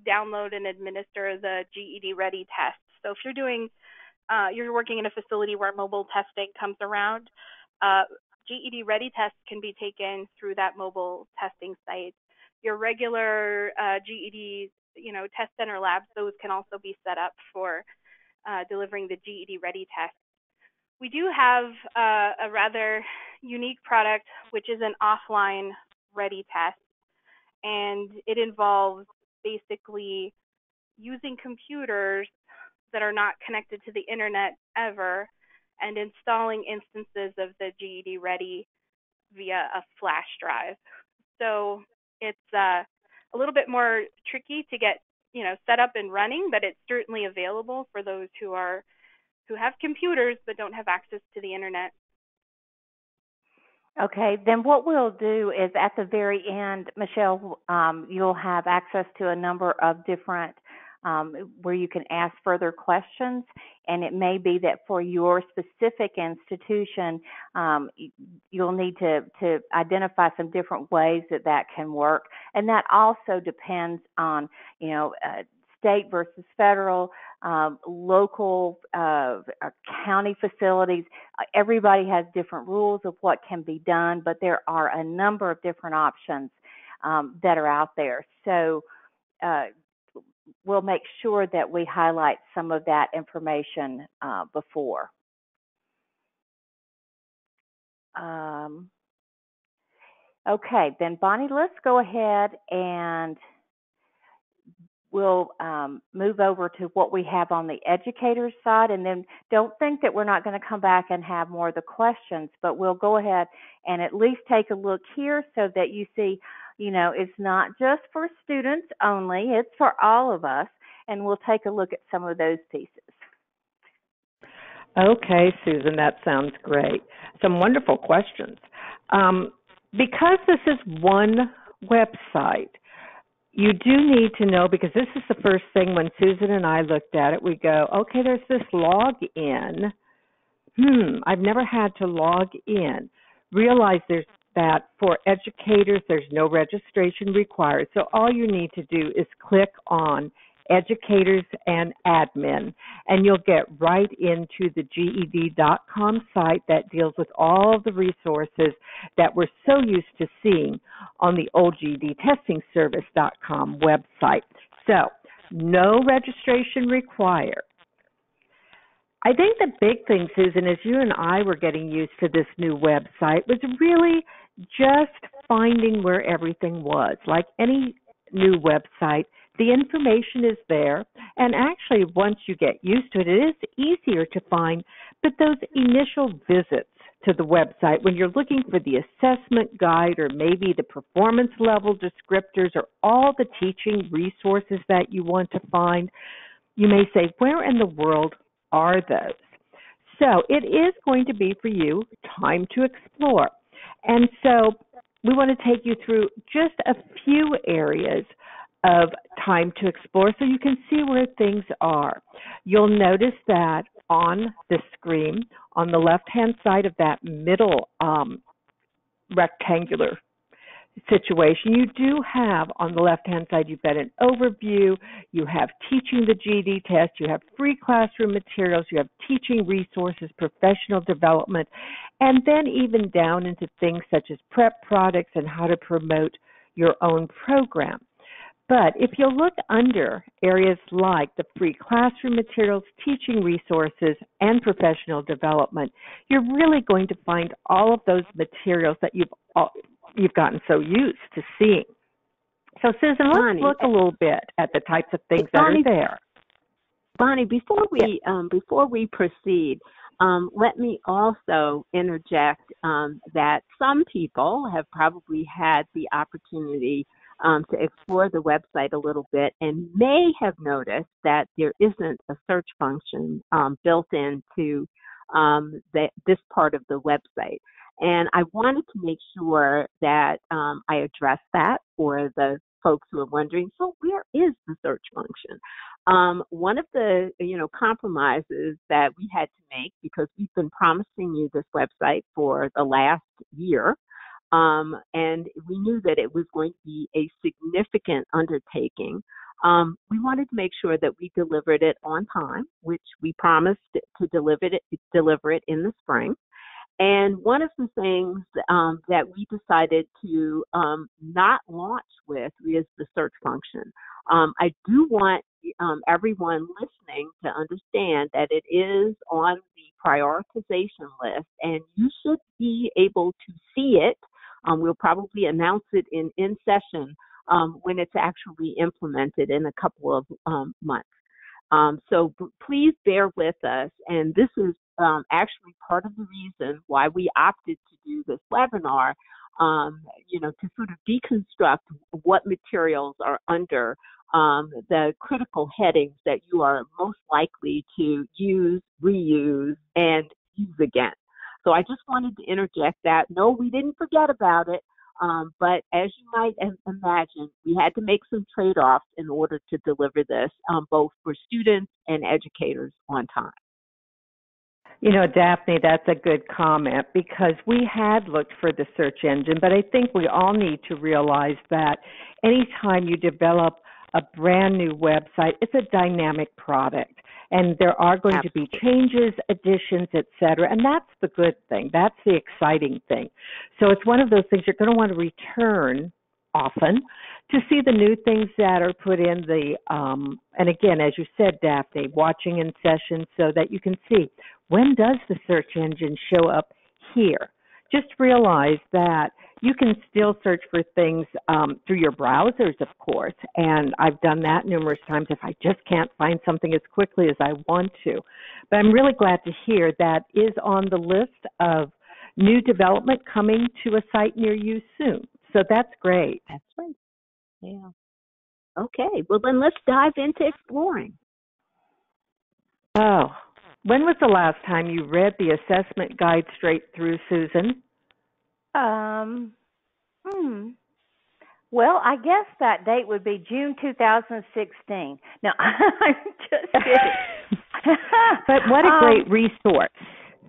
download and administer the GED Ready test. So if you're working in a facility where mobile testing comes around, GED Ready tests can be taken through that mobile testing site. Your regular GED, test center labs, those can also be set up for delivering the GED Ready test. We do have a rather unique product, which is an offline ready test, and it involves basically using computers that are not connected to the internet ever and installing instances of the GED Ready via a flash drive. So it's a little bit more tricky to get set up and running, but it's certainly available for those who have computers but don't have access to the internet. Okay, then what we'll do is at the very end, Michelle, you'll have access to a number of different where you can ask further questions, and it may be that for your specific institution, you'll need to identify some different ways that can work, and that also depends on state versus federal, local, county facilities. Everybody has different rules of what can be done, but there are a number of different options that are out there. So we'll make sure that we highlight some of that information before. Okay, then Bonnie, let's go ahead and we'll move over to what we have on the educator's side, and then don't think that we're not going to come back and have more of the questions, but we'll go ahead and at least take a look here so that you see, it's not just for students only, it's for all of us, and we'll take a look at some of those pieces. Okay, Susan, that sounds great. Some wonderful questions. Because this is one website, you do need to know, because this is the first thing when Susan and I looked at it, we go, okay, there's this log in. I've never had to log in. Realize there's that for educators, there's no registration required. So all you need to do is click on Educators and Admin, and you'll get right into the GED.com site that deals with all of the resources that we're so used to seeing on the old GEDTestingService.com website. So, no registration required. I think the big thing, Susan, as you and I were getting used to this new website, was really just finding where everything was. Like any new website, the information is there, and actually once you get used to it, it is easier to find. But those initial visits to the website, when you're looking for the assessment guide or maybe the performance level descriptors or all the teaching resources that you want to find, you may say, where in the world are those? So it is going to be for you time to explore. And so we want to take you through just a few areas of time to explore so you can see where things are. You'll notice that on the screen, on the left-hand side of that middle rectangular situation, you do have on the left-hand side, you've got an overview, you have teaching the GED test, you have free classroom materials, you have teaching resources, professional development, and then even down into things such as prep products and how to promote your own program. But if you look under areas like the free classroom materials, teaching resources, and professional development, you're really going to find all of those materials that you've gotten so used to seeing. So, Susan, let's Bonnie, look a little bit at the types of things that are there. Bonnie, before we proceed, let me also interject that some people have probably had the opportunity to explore the website a little bit and may have noticed that there isn't a search function built into this part of the website. And I wanted to make sure that I address that for the folks who are wondering, so where is the search function? One of the, compromises that we had to make, because we've been promising you this website for the last year, and we knew that it was going to be a significant undertaking. We wanted to make sure that we delivered it on time, which we promised to deliver it in the spring. And one of the things that we decided to not launch with is the search function. I do want everyone listening to understand that it is on the prioritization list, and you should be able to see it. We'll probably announce it in session when it's actually implemented in a couple of months. So please bear with us, and this is actually part of the reason why we opted to do this webinar, to sort of deconstruct what materials are under the critical headings that you are most likely to use, reuse, and use again. So I just wanted to interject that. No, we didn't forget about it. But as you might imagine, we had to make some trade-offs in order to deliver this, both for students and educators on time. Daphne, that's a good comment, because we had looked for the search engine, but I think we all need to realize that anytime you develop a brand new website, it's a dynamic product. And there are going to be changes, additions, et cetera. And that's the good thing. That's the exciting thing. So it's one of those things you're going to want to return often to see the new things that are put in the, and again, as you said, Daphne, watching in session so that you can see, when does the search engine show up here? Just realize that you can still search for things through your browsers, of course, and I've done that numerous times if I just can't find something as quickly as I want to. But I'm really glad to hear that is on the list of new development coming to a site near you soon. So that's great. That's right. Yeah. Okay. Well, then let's dive into exploring. Oh, when was the last time you read the assessment guide straight through, Susan? Well, I guess that date would be June 2016. No, I'm just kidding. But what a great resource.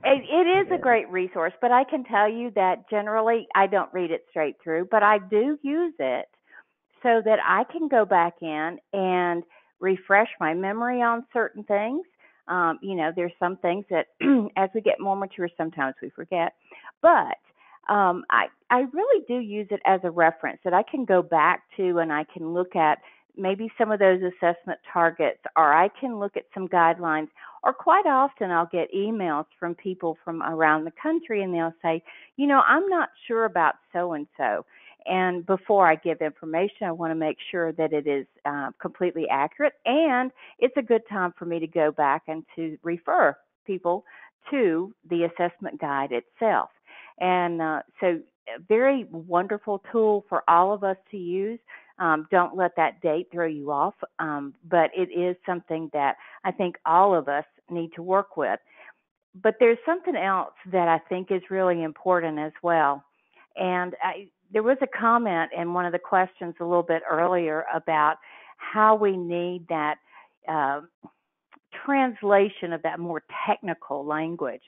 It is a great resource, but I can tell you that generally I don't read it straight through, but I do use it so that I can go back in and refresh my memory on certain things. There's some things that as we get more mature, sometimes we forget. But I really do use it as a reference that I can go back to, and I can look at maybe some of those assessment targets, or I can look at some guidelines, or quite often I'll get emails from people from around the country, and they'll say, I'm not sure about so-and-so. And before I give information, I want to make sure that it is completely accurate, and it's a good time for me to go back and to refer people to the assessment guide itself. And so a very wonderful tool for all of us to use. Don't let that date throw you off, but it is something that I think all of us need to work with. But there's something else that I think is really important as well. And there was a comment in one of the questions a little bit earlier about how we need that translation of that more technical language.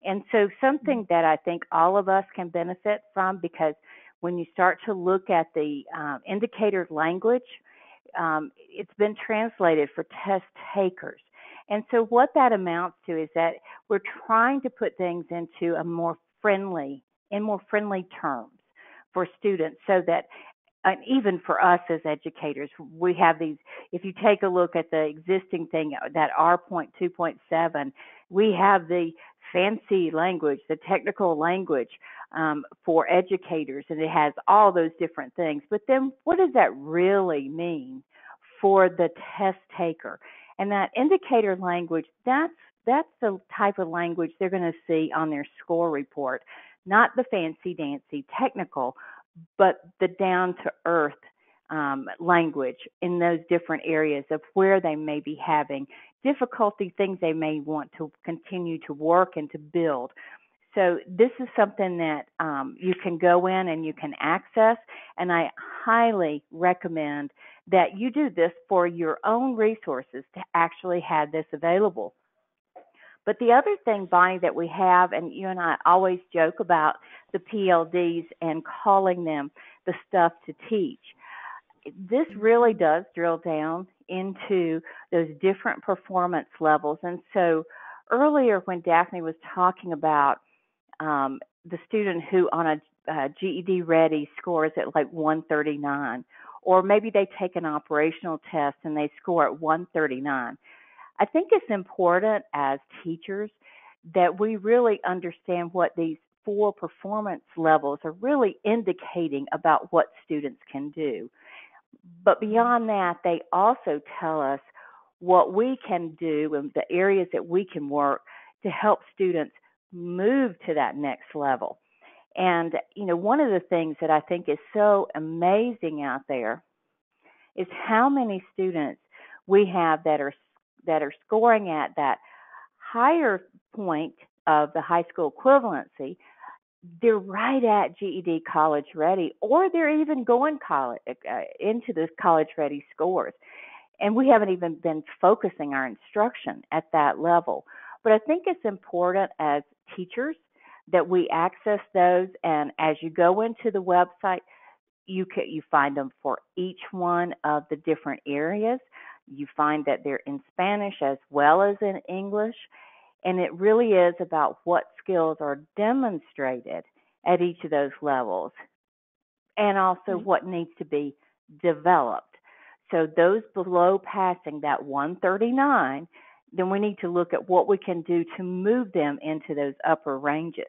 And so something that I think all of us can benefit from, because when you start to look at the indicator language, it's been translated for test takers. And so what that amounts to is that we're trying to put things into in more friendly terms for students, so that and even for us as educators, we have these. If you take a look at the existing thing, that R.2.7, we have the fancy language, the technical language for educators, and it has all those different things. But then what does that really mean for the test taker? And that indicator language, that's the type of language they're going to see on their score report, not the fancy dancy technical, but the down-to-earth language in those different areas of where they may be having difficulty, things they may want to continue to work and to build. So this is something that you can go in and you can access, and I highly recommend that you do this for your own resources to actually have this available. But the other thing, Bonnie, that we have, and you and I always joke about the PLDs and calling them the stuff to teach. This really does drill down into those different performance levels. And so earlier when Daphne was talking about the student who on a GED Ready scores at like 139, or maybe they take an operational test and they score at 139, I think it's important as teachers that we really understand what these 4 performance levels are really indicating about what students can do. But beyond that, they also tell us what we can do and the areas that we can work to help students move to that next level. And, you know, one of the things that I think is so amazing out there is how many students we have that are scoring at that higher point of the high school equivalency. They're right at GED College Ready, or they're even going into the College Ready scores. And we haven't even been focusing our instruction at that level. But I think it's important as teachers that we access those, and as you go into the website, you find them for each one of the different areas. You find that they're in Spanish as well as in English, and it really is about what skills are demonstrated at each of those levels, and also what needs to be developed. So those below passing that 139, then we need to look at what we can do to move them into those upper ranges.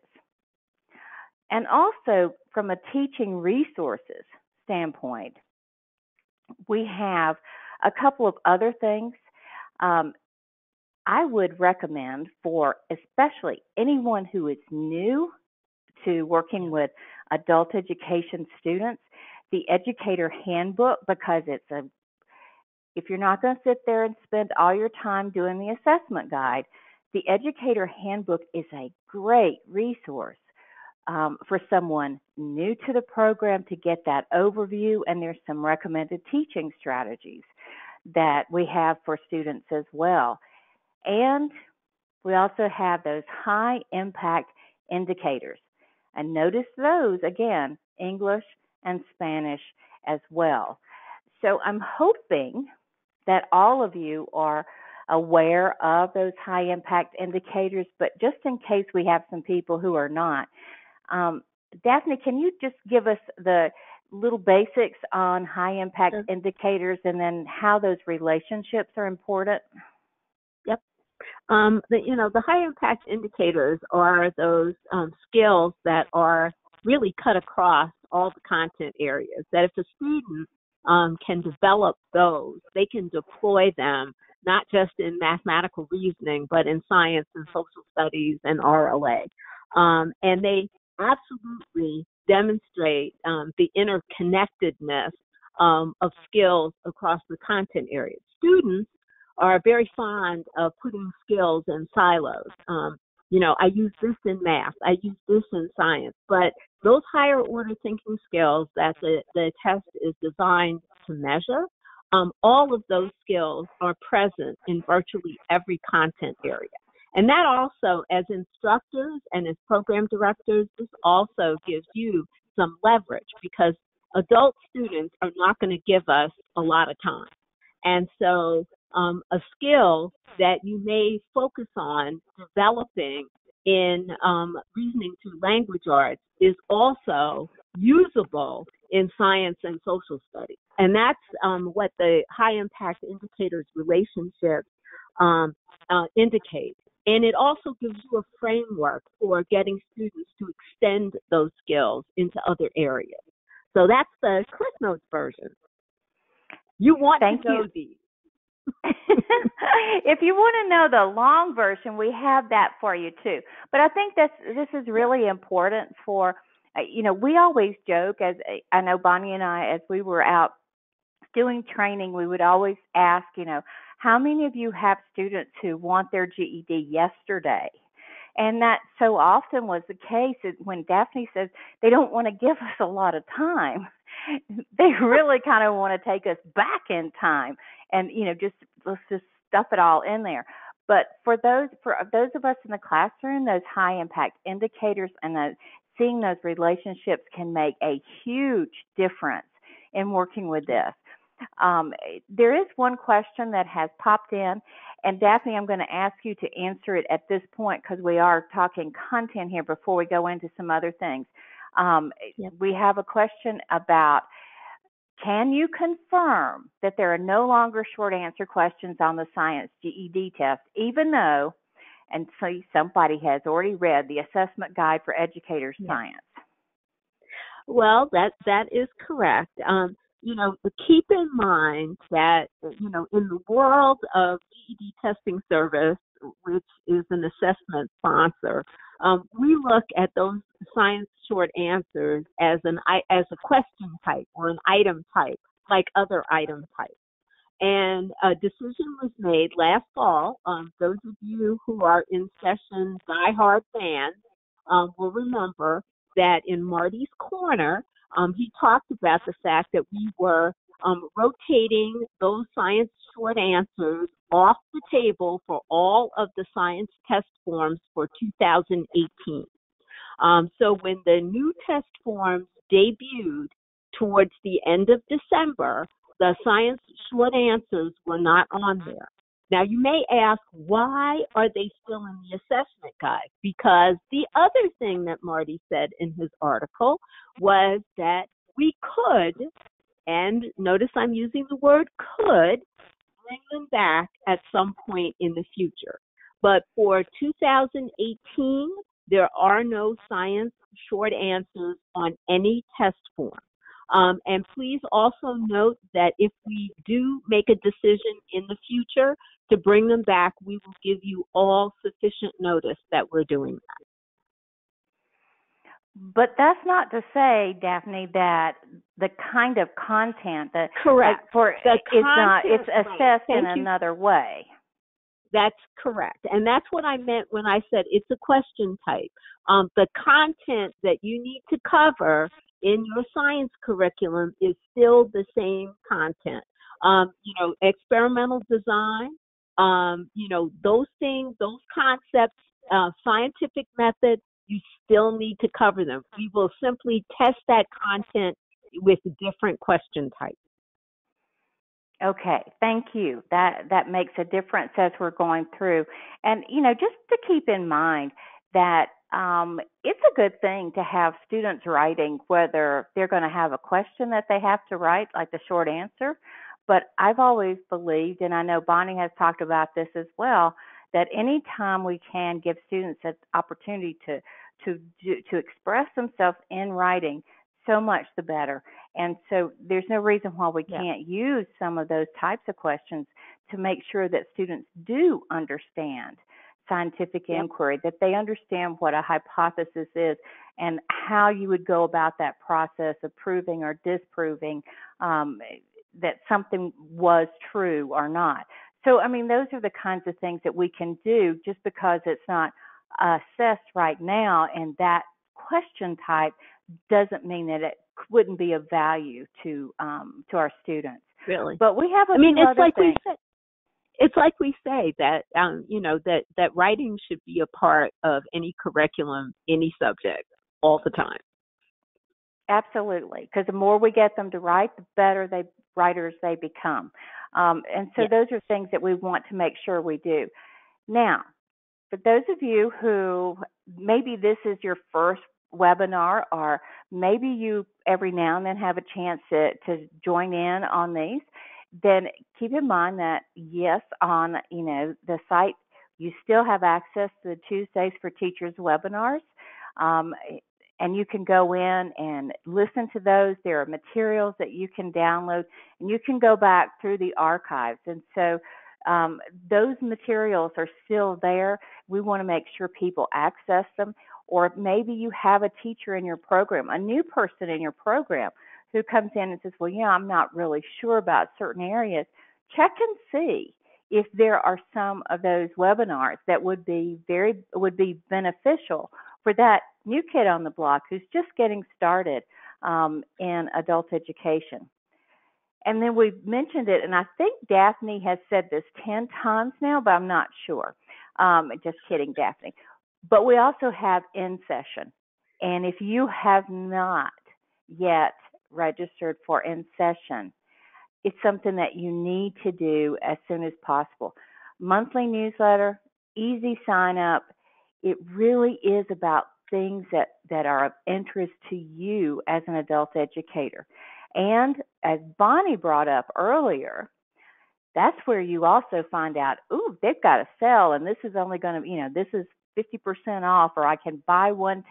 And also from a teaching resources standpoint, we have a couple of other things I would recommend for especially anyone who is new to working with adult education students, the Educator Handbook, because if you're not going to sit there and spend all your time doing the assessment guide, the Educator Handbook is a great resource for someone new to the program to get that overview, and there's some recommended teaching strategies that we have for students as well. And we also have those high impact indicators. And notice those, again, English and Spanish as well. So I'm hoping that all of you are aware of those high impact indicators, but just in case we have some people who are not, Daphne, can you just give us the little basics on high impact indicators and then how those relationships are important? Yep. The high impact indicators are those skills that are really cut across all the content areas, that if a student can develop those, they can deploy them not just in mathematical reasoning, but in science and social studies and RLA. And they absolutely demonstrate the interconnectedness of skills across the content areas. Students are very fond of putting skills in silos. I use this in math, I use this in science, but those higher order thinking skills that the test is designed to measure all of those skills are present in virtually every content area. And that also, as instructors and as program directors, this also gives you some leverage because adult students are not going to give us a lot of time. And so a skill that you may focus on developing in reasoning through language arts is also usable in science and social studies. And that's what the high impact indicators relationship indicates. And it also gives you a framework for getting students to extend those skills into other areas. So that's the Cliff Notes version. You want to know these. If you want to know the long version, we have that for you too. But I think this is really important for, we always joke, as I know Bonnie and I, as we were out doing training, we would always ask, how many of you have students who want their GED yesterday? And that so often was the case when Daphne says they don't want to give us a lot of time. They really kind of want to take us back in time and, let's just stuff it all in there. But for those of us in the classroom, those high impact indicators and seeing those relationships can make a huge difference in working with this. There is one question that has popped in, and Daphne, I'm going to ask you to answer it at this point because we are talking content here before we go into some other things. Yep. We have a question about, can you confirm that there are no longer short answer questions on the science GED test, even though, and so somebody has already read the assessment guide for educators science? Well, that is correct. Keep in mind that, in the world of GED Testing Service, which is an assessment sponsor, we look at those science short answers as a question type or an item type, like other item types. And a decision was made last fall. Those of you who are in session diehard fans will remember that in Marty's Corner, he talked about the fact that we were rotating those science short answers off the table for all of the science test forms for 2018. So when the new test forms debuted towards the end of December, the science short answers were not on there. Now, you may ask, why are they still in the assessment guide? Because the other thing that Marty said in his article was that we could, and notice I'm using the word could, bring them back at some point in the future. But for 2018, there are no science short answers on any test form. And please also note that if we do make a decision in the future to bring them back, we will give you all sufficient notice that we're doing that. But that's not to say, Daphne, that the kind of content that correct it's assessed in another way. That's correct. And that's what I meant when I said it's a question type. The content that you need to cover in your science curriculum is still the same content. Experimental design, those things, those concepts, scientific method, you still need to cover them. We will simply test that content with different question types. Okay, thank you. That makes a difference as we're going through. And, just to keep in mind that it's a good thing to have students writing, whether they're going to have a question that they have to write, like the short answer. But I've always believed, and I know Bonnie has talked about this as well, that any time we can give students an opportunity to express themselves in writing, so much the better. And so there's no reason why we can't use some of those types of questions to make sure that students do understand scientific inquiry, that they understand what a hypothesis is and how you would go about that process of proving or disproving that something was true or not. So, those are the kinds of things that we can do just because it's not assessed right now, and that question type doesn't mean that it wouldn't be of value to our students. Really. But we have a I mean, few it's other like things. it's like we say that that writing should be a part of any curriculum, any subject, all the time. Absolutely, because the more we get them to write, the better writers they become. And so Yes. those are things that we want to make sure we do. Now, for those of you who maybe this is your first webinar, or maybe you every now and then have a chance to join in on these, then keep in mind that yes, on the site you still have access to the Tuesdays for Teachers webinars. Um, and you can go in and listen to those. There are materials that you can download, and you can go back through the archives. And so those materials are still there. We want to make sure people access them. Or maybe you have a teacher in your program, a new person in your program who comes in and says, well, yeah, I'm not really sure about certain areas. Check and see if there are some of those webinars that would be beneficial for that new kid on the block who's just getting started in adult education. And then we've mentioned it, and I think Daphne has said this 10 times now, but I'm not sure. Just kidding, Daphne. But we also have In Session. And if you have not yet registered for In Session, it's something that you need to do as soon as possible. Monthly newsletter, easy sign up. It really is about things that are of interest to you as an adult educator. And as Bonnie brought up earlier, that's where you also find out, ooh, they've got a sale, and this is only going to, this is 50% off, or I can buy one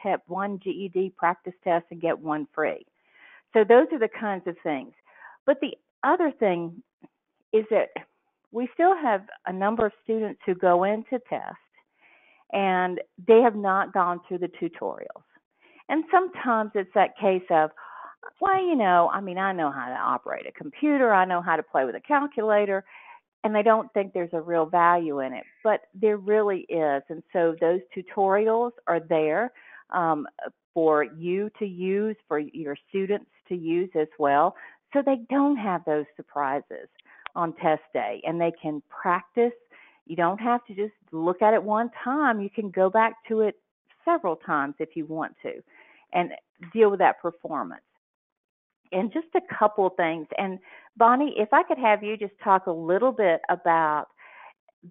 GED practice test and get one free. So those are the kinds of things. But the other thing is that we still have a number of students who go into test and they have not gone through the tutorials. And sometimes it's that case of, well, I know how to operate a computer, I know how to play with a calculator, and they don't think there's a real value in it, but there really is. And so those tutorials are there for you to use, for your students to use as well, so they don't have those surprises on test day, and they can practice. You don't have to just look at it one time. You can go back to it several times if you want to and deal with that performance. And just a couple things. And Bonnie, if I could have you just talk a little bit about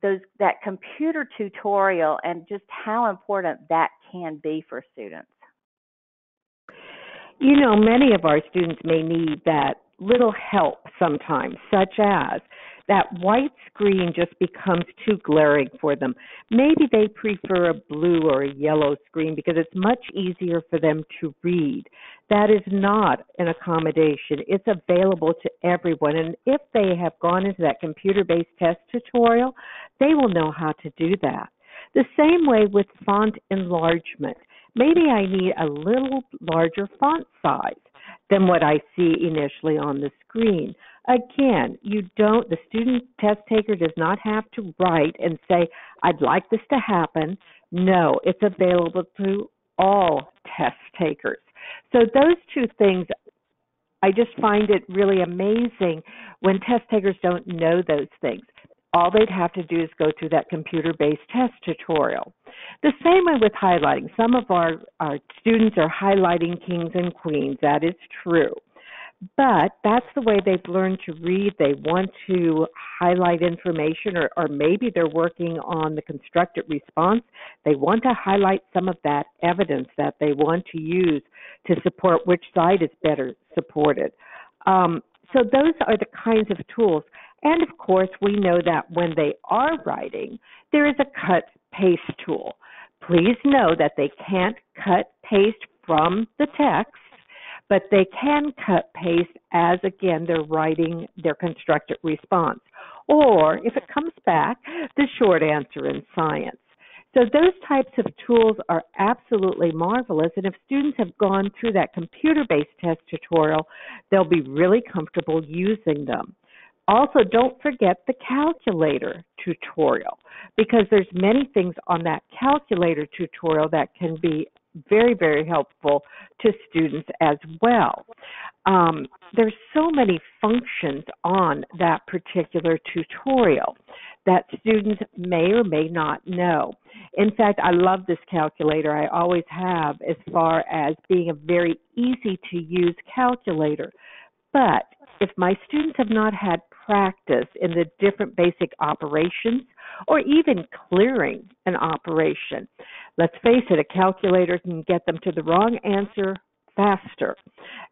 that computer tutorial and just how important that can be for students. Many of our students may need that little help sometimes, such as that white screen just becomes too glaring for them. Maybe they prefer a blue or a yellow screen because it's much easier for them to read. That is not an accommodation. It's available to everyone. And if they have gone into that computer-based test tutorial, they will know how to do that. The same way with font enlargement. Maybe I need a little larger font size than what I see initially on the screen. Again, the student test taker does not have to write and say, I'd like this to happen. No, it's available to all test takers. So those two things, I just find it really amazing when test takers don't know those things. All they'd have to do is go through that computer-based test tutorial. The same way with highlighting. Some of our students are highlighting kings and queens. That is true. But that's the way they've learned to read. They want to highlight information, or maybe they're working on the constructed response. They want to highlight some of that evidence that they want to use to support which side is better supported. So those are the kinds of tools. And, of course, we know that when they are writing, there is a cut-paste tool. Please know that they can't cut-paste from the text, but they can cut-paste as, again, they're writing their constructed response. Or, if it comes back, the short answer in science. So those types of tools are absolutely marvelous, and if students have gone through that computer-based test tutorial, they'll be really comfortable using them. Also, don't forget the calculator tutorial, because there's many things on that calculator tutorial that can be very, very helpful to students as well. There's so many functions on that particular tutorial that students may or may not know. In fact, I love this calculator. I always have, as far as being a very easy to use calculator. But if my students have not had practice in the different basic operations or even clearing an operation, let's face it, a calculator can get them to the wrong answer faster.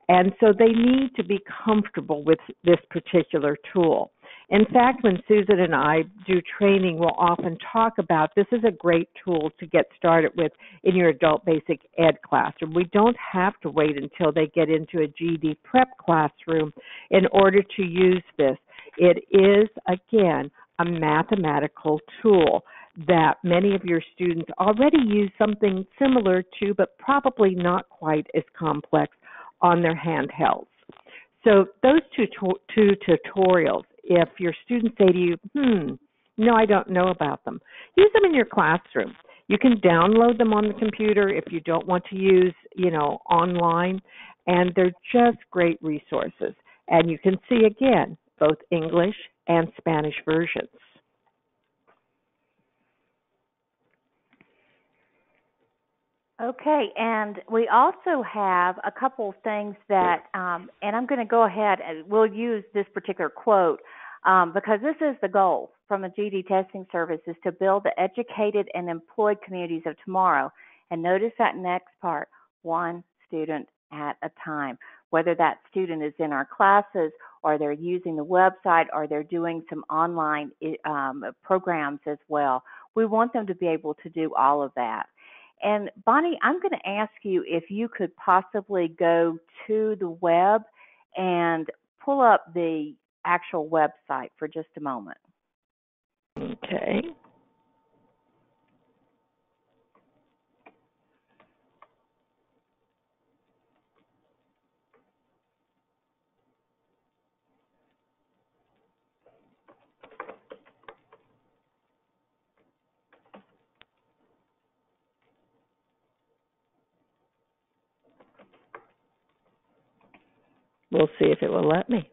And so they need to be comfortable with this particular tool. In fact, when Susan and I do training, we'll often talk about this is a great tool to get started with in your adult basic ed classroom. We don't have to wait until they get into a GED prep classroom in order to use this. It is, again, a mathematical tool that many of your students already use something similar to, but probably not quite as complex on their handhelds. So those two tutorials, if your students say to you, no, I don't know about them, use them in your classroom. You can download them on the computer if you don't want to use, online, and they're just great resources. And you can see, again, both English and Spanish versions. Okay, and we also have a couple of things that, and I'm going to go ahead and we'll use this particular quote because this is the goal from the GED testing service, is to build the educated and employed communities of tomorrow. And notice that next part, one student at a time. Whether that student is in our classes or they're using the website or they're doing some online programs as well. We want them to be able to do all of that. And Bonnie, I'm going to ask you if you could possibly go to the web and pull up the actual website for just a moment. Okay. We'll see if it will let me.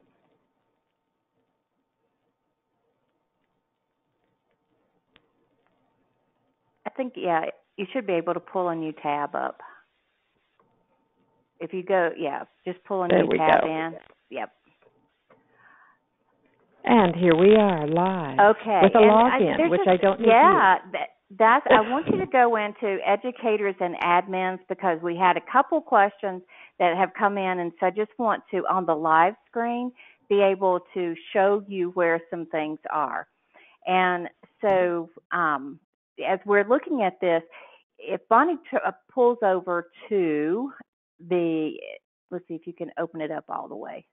I think, yeah, you should be able to pull a new tab up. If you go, just pull a new tab in. Yep. And here we are live. Okay. With a login, which I don't need to use. I want you to go into educators and admins because we had a couple questions that have come in, and so I just want to, on the live screen, be able to show you where some things are. And so as we're looking at this, if Bonnie pulls over to let's see if you can open it up all the way.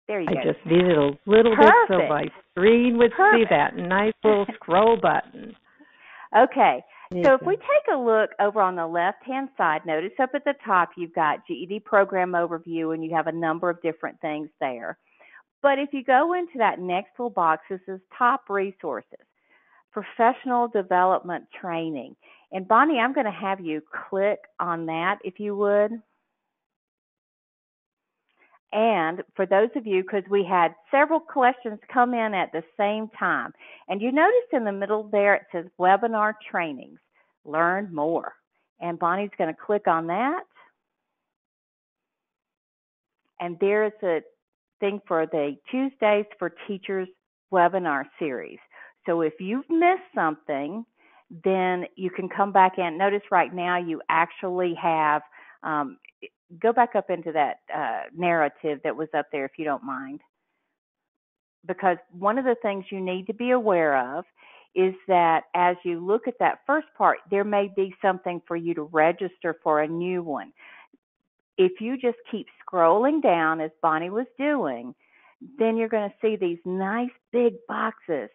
There you go. I just needed a little bit so my screen would see that nice little scroll button. Okay. So if we take a look over on the left-hand side, notice up at the top you've got GED Program Overview, and you have a number of different things there. But if you go into that next little box, this is Top Resources, Professional Development Training. And Bonnie, I'm going to have you click on that if you would. And for those of you, because we had several questions come in at the same time, and you notice in the middle there it says Webinar Trainings, Learn More. And Bonnie's going to click on that. And there's a thing for the Tuesdays for Teachers webinar series. So if you've missed something, then you can come back in. Notice right now you actually have go back up into that narrative that was up there if you don't mind. Because one of the things you need to be aware of is that as you look at that first part, there may be something for you to register for a new one. If you just keep scrolling down as Bonnie was doing, then you're going to see these nice big boxes.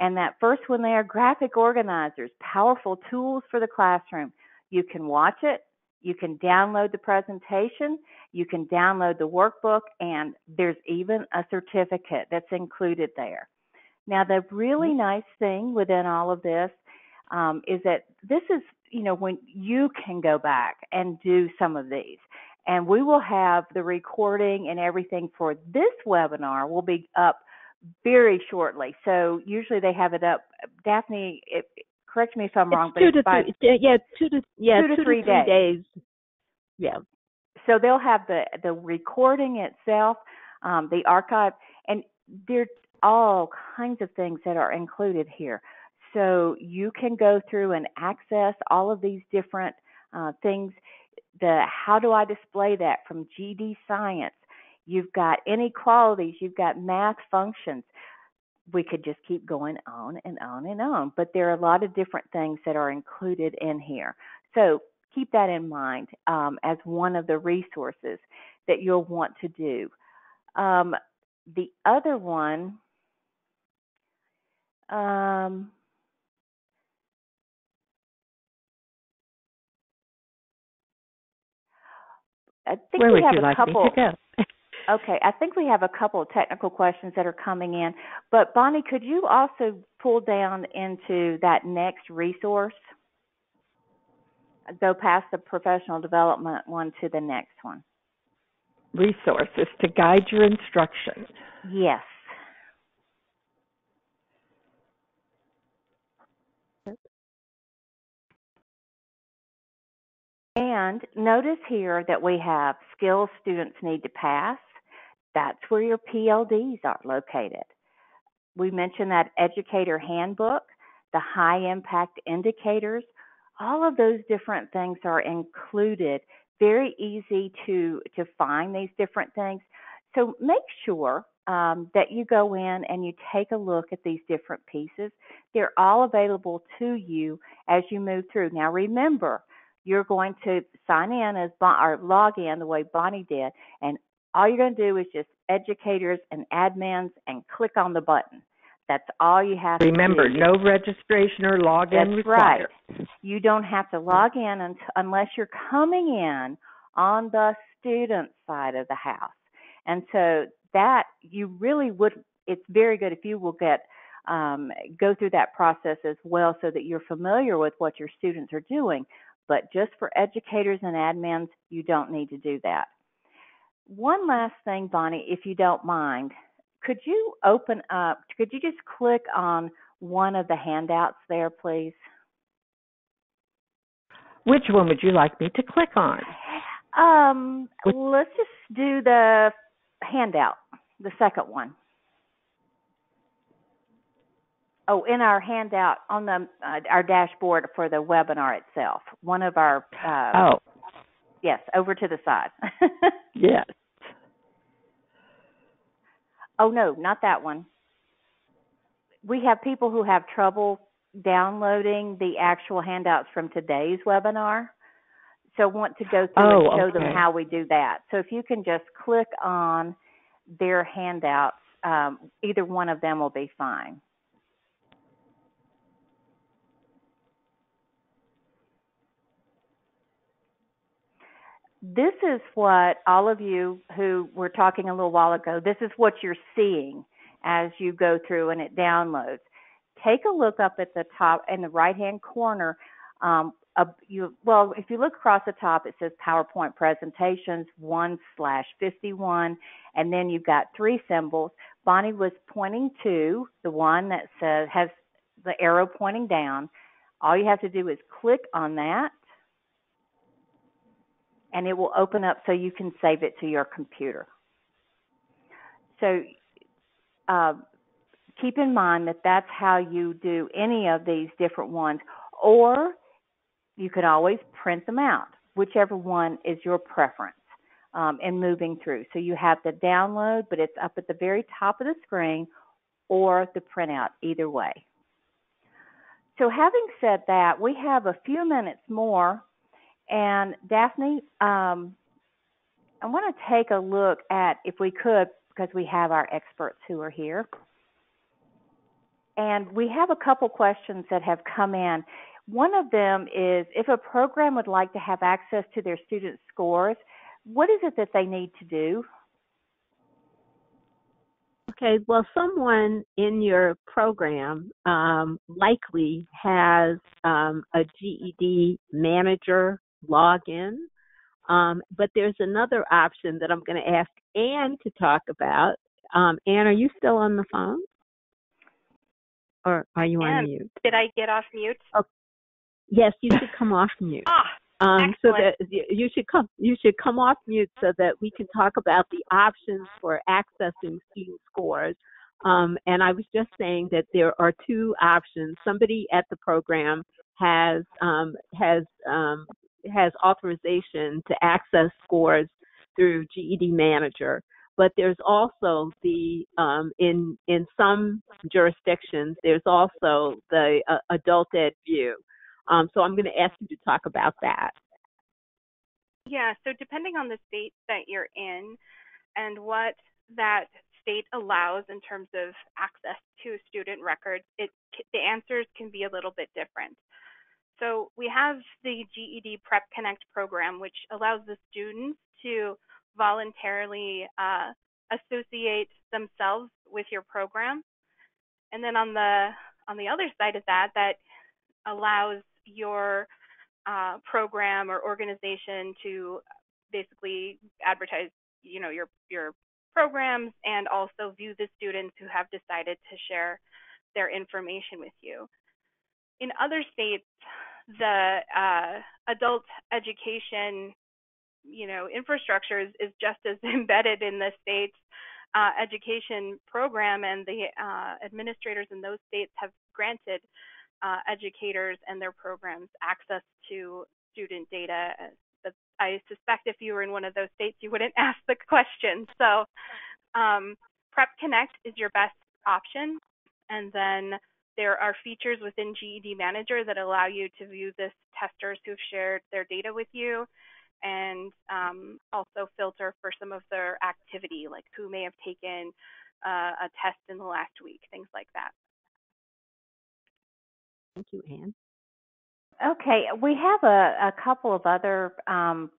And that first one there, graphic organizers, powerful tools for the classroom. You can watch it. You can download the presentation, you can download the workbook, and there's even a certificate that's included there. Now, the really nice thing within all of this is that this is when you can go back and do some of these. And we will have the recording and everything for this webinar will be up very shortly. So usually they have it up. Daphne, correct me if I'm wrong, but it's 2 to 3 days. Yeah. So they'll have the recording itself, the archive, and there's all kinds of things that are included here. So you can go through and access all of these different things. How do I display that from GED Science? You've got inequalities. You've got math functions. We could just keep going on and on and on. But there are a lot of different things that are included in here. So keep that in mind as one of the resources that you'll want to do. The other one, I think Where we would have you a like couple. me to go? Okay, I think we have a couple of technical questions that are coming in. But Bonnie, could you also pull down into that next resource? Go past the professional development one to the next one. Resources to guide your instruction. Yes. And notice here that we have skills students need to pass. That's where your PLDs are located. We mentioned that educator handbook, the high impact indicators, all of those different things are included. Very easy to find these different things. So make sure that you go in and you take a look at these different pieces. They're all available to you as you move through. Now remember, you're going to sign in or log in the way Bonnie did, and all you're going to do is just educators and admins and click on the button. That's all you have to do. Remember, no registration or login required. Right. You don't have to log in unless you're coming in on the student side of the house. And so that you really would, it's very good if you will go through that process as well so that you're familiar with what your students are doing. But just for educators and admins, you don't need to do that. One last thing, Bonnie, if you don't mind, could you just click on one of the handouts there, please? Which one would you like me to click on? Let's just do the handout, the second one. Oh, in our handout on our dashboard for the webinar itself. One of our yes, over to the side. Yes. Oh no, not that one. We have people who have trouble downloading the actual handouts from today's webinar. So want to go through and show them how we do that. So if you can just click on their handouts, either one of them will be fine. This is what all of you who were talking a little while ago, this is what you're seeing as you go through and it downloads. Take a look up at the top in the right-hand corner. If you look across the top, it says PowerPoint Presentations 1/51, and then you've got 3 symbols. Bonnie was pointing to the one that has the arrow pointing down. All you have to do is click on that, and it will open up so you can save it to your computer. So keep in mind that that's how you do any of these different ones, or you can always print them out, whichever one is your preference in moving through. So you have the download, but it's up at the very top of the screen, or the printout, either way. So having said that, we have a few minutes more. And Daphne, I want to take a look at, if we could, because we have our experts who are here. And we have a couple questions that have come in. One of them is, if a program would like to have access to their students' scores, what is it that they need to do? Okay, well, someone in your program likely has a GED manager login, but there's another option that I'm going to ask Anne to talk about. Anne, are you still on the phone, or are you on And mute? did I get off mute? Oh, yes, you should come off mute. So Excellent. that you should come off mute so that we can talk about the options for accessing student scores. And I was just saying that there are two options. Somebody at the program has authorization to access scores through GED Manager, but there's also the in some jurisdictions there's also the Adult Ed View. So I'm going to ask you to talk about that. Yeah, so depending on the state that you're in and what that state allows in terms of access to student records, the answers can be a little bit different. So we have the GED Prep Connect program, which allows the students to voluntarily associate themselves with your program. And then on the other side of that, that allows your program or organization to basically advertise, your programs and also view the students who have decided to share their information with you. In other states, the adult education, infrastructure is just as embedded in the state's education program, and the administrators in those states have granted educators and their programs access to student data. But I suspect if you were in one of those states, you wouldn't ask the question. So Prep Connect is your best option. And then there are features within GED Manager that allow you to view the testers who've shared their data with you, and also filter for some of their activity, like who may have taken a test in the last week, things like that. Thank you, Anne. Okay, we have a couple of other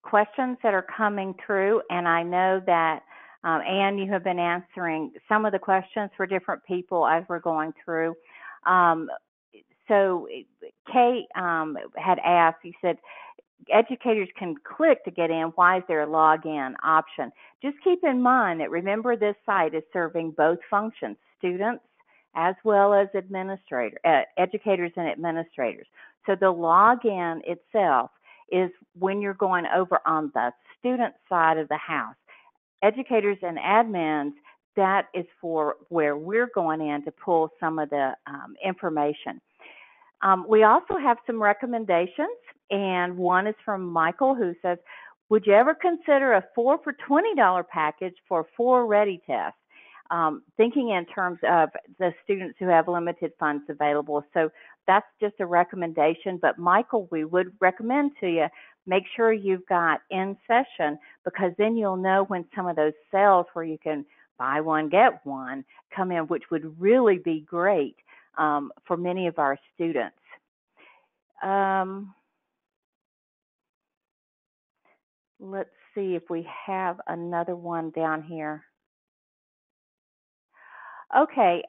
questions that are coming through, and I know that, Anne, you have been answering some of the questions for different people as we're going through. So Kate had asked, you said, educators can click to get in. Why is there a login option? Just keep in mind that, remember, this site is serving both functions, students as well as educators and administrators. So the login itself is when you're going over on the student side of the house. Educators and admins, that is for where we're going in to pull some of the information. We also have some recommendations, and one is from Michael, who says, would you ever consider a 4 for $20 package for 4 ready tests? Thinking in terms of the students who have limited funds available. So that's just a recommendation. But Michael, we would recommend to you, make sure you've got in session, because then you'll know when some of those sales where you can buy one, get one come in, which would really be great for many of our students. Let's see if we have another one down here. Okay,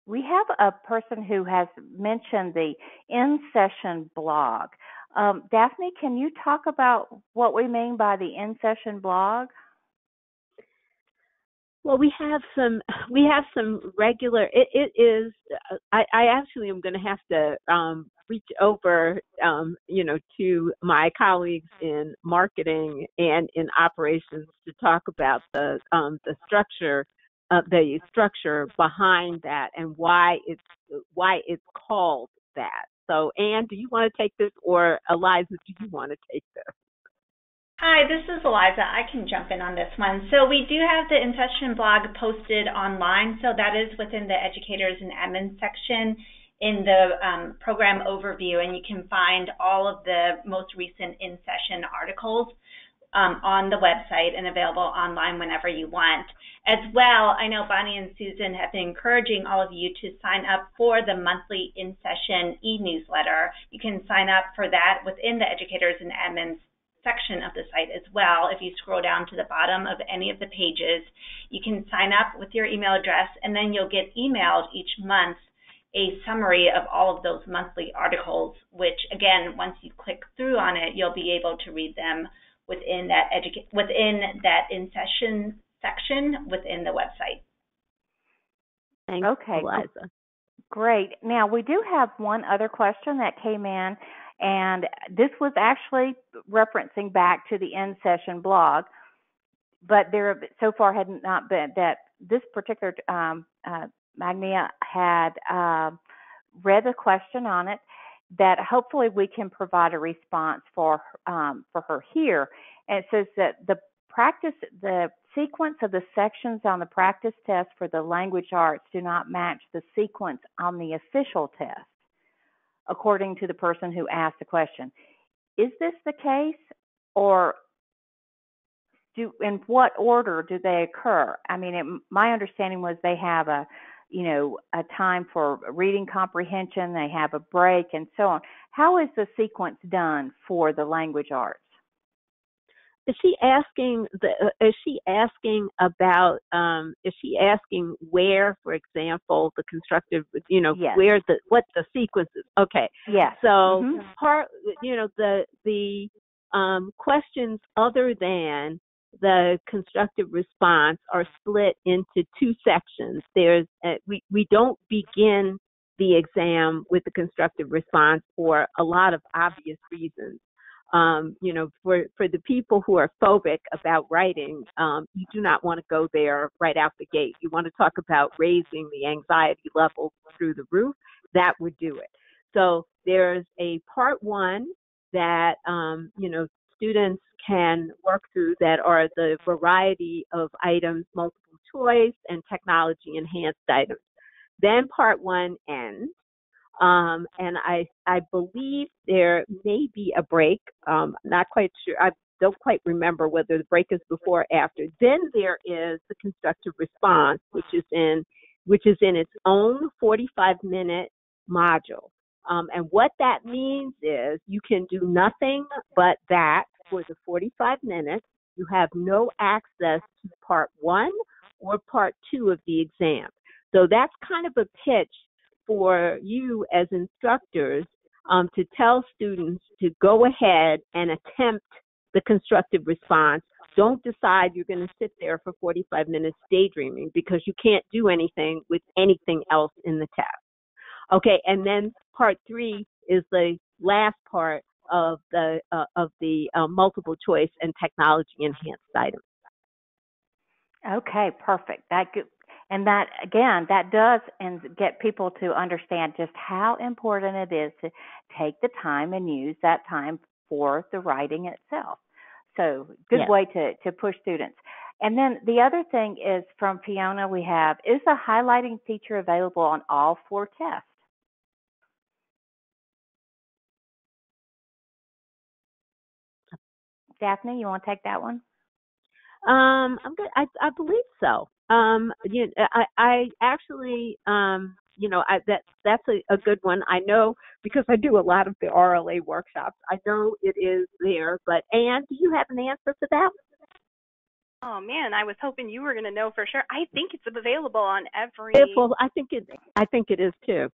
we have a person who has mentioned the in-session blog. Daphne, can you talk about what we mean by the in-session blog? Well, we have some regular. It is. I actually am going to have to reach over, to my colleagues in marketing and in operations to talk about the structure behind that and why it's called that. So, Anne, do you want to take this, or Eliza, do you want to take this? Hi, this is Eliza. I can jump in on this one. So we do have the in-session blog posted online. So that is within the educators and admin section in the program overview, and you can find all of the most recent in-session articles on the website and available online whenever you want. As well, I know Bonnie and Susan have been encouraging all of you to sign up for the monthly in-session e-newsletter. You can sign up for that within the educators and admins section of the site as well. If you scroll down to the bottom of any of the pages, you can sign up with your email address, and then you'll get emailed each month a summary of all of those monthly articles, which again, once you click through on it, you'll be able to read them within that in-session section within the website. Thanks, Eliza. Great. Now, we do have one other question that came in, and this was actually referencing back to the in-session blog, but there so far had not been that this particular Magnia had read a question on it that hopefully we can provide a response for her here. And it says that the sequence of the sections on the practice test for the language arts do not match the sequence on the official test, according to the person who asked the question. Is this the case, or in what order do they occur? I mean, my understanding was they have a time for reading comprehension, they have a break, and so on. How is the sequence done for the language arts? Is she asking about? Is she asking where, for example, the constructive? Yes. What the sequence is? Okay. Yes. So the questions other than the constructive response are split into two sections. There's we don't begin the exam with the constructive response for a lot of obvious reasons. For the people who are phobic about writing, you do not want to go there right out the gate. You want to talk about raising the anxiety level through the roof. That would do it. So there's a part one that, students can work through that are the variety of items, multiple choice and technology enhanced items. Then part one ends. And I believe there may be a break. Not quite sure. I don't quite remember whether the break is before or after. Then there is the constructive response, which is in its own 45-minute module. And what that means is you can do nothing but that for the 45 minutes. You have no access to part one or part two of the exam. So that's kind of a pitch for you as instructors to tell students to go ahead and attempt the constructive response. Don't decide you're going to sit there for 45 minutes daydreaming, because you can't do anything with anything else in the test. Okay, and then part three is the last part of the multiple choice and technology enhanced items. Okay, perfect. And that, again, that does get people to understand just how important it is to take the time and use that time for the writing itself. So good way to push students. And then the other thing is from Fiona we have, is the highlighting feature available on all 4 tests? Daphne, you want to take that one? I'm good. I believe so. I actually, that's a good one. I know because I do a lot of the RLA workshops. I know it is there. But Anne, do you have an answer for that? Oh man, I was hoping you were going to know for sure. I think it's available on every. Well, I think it is too.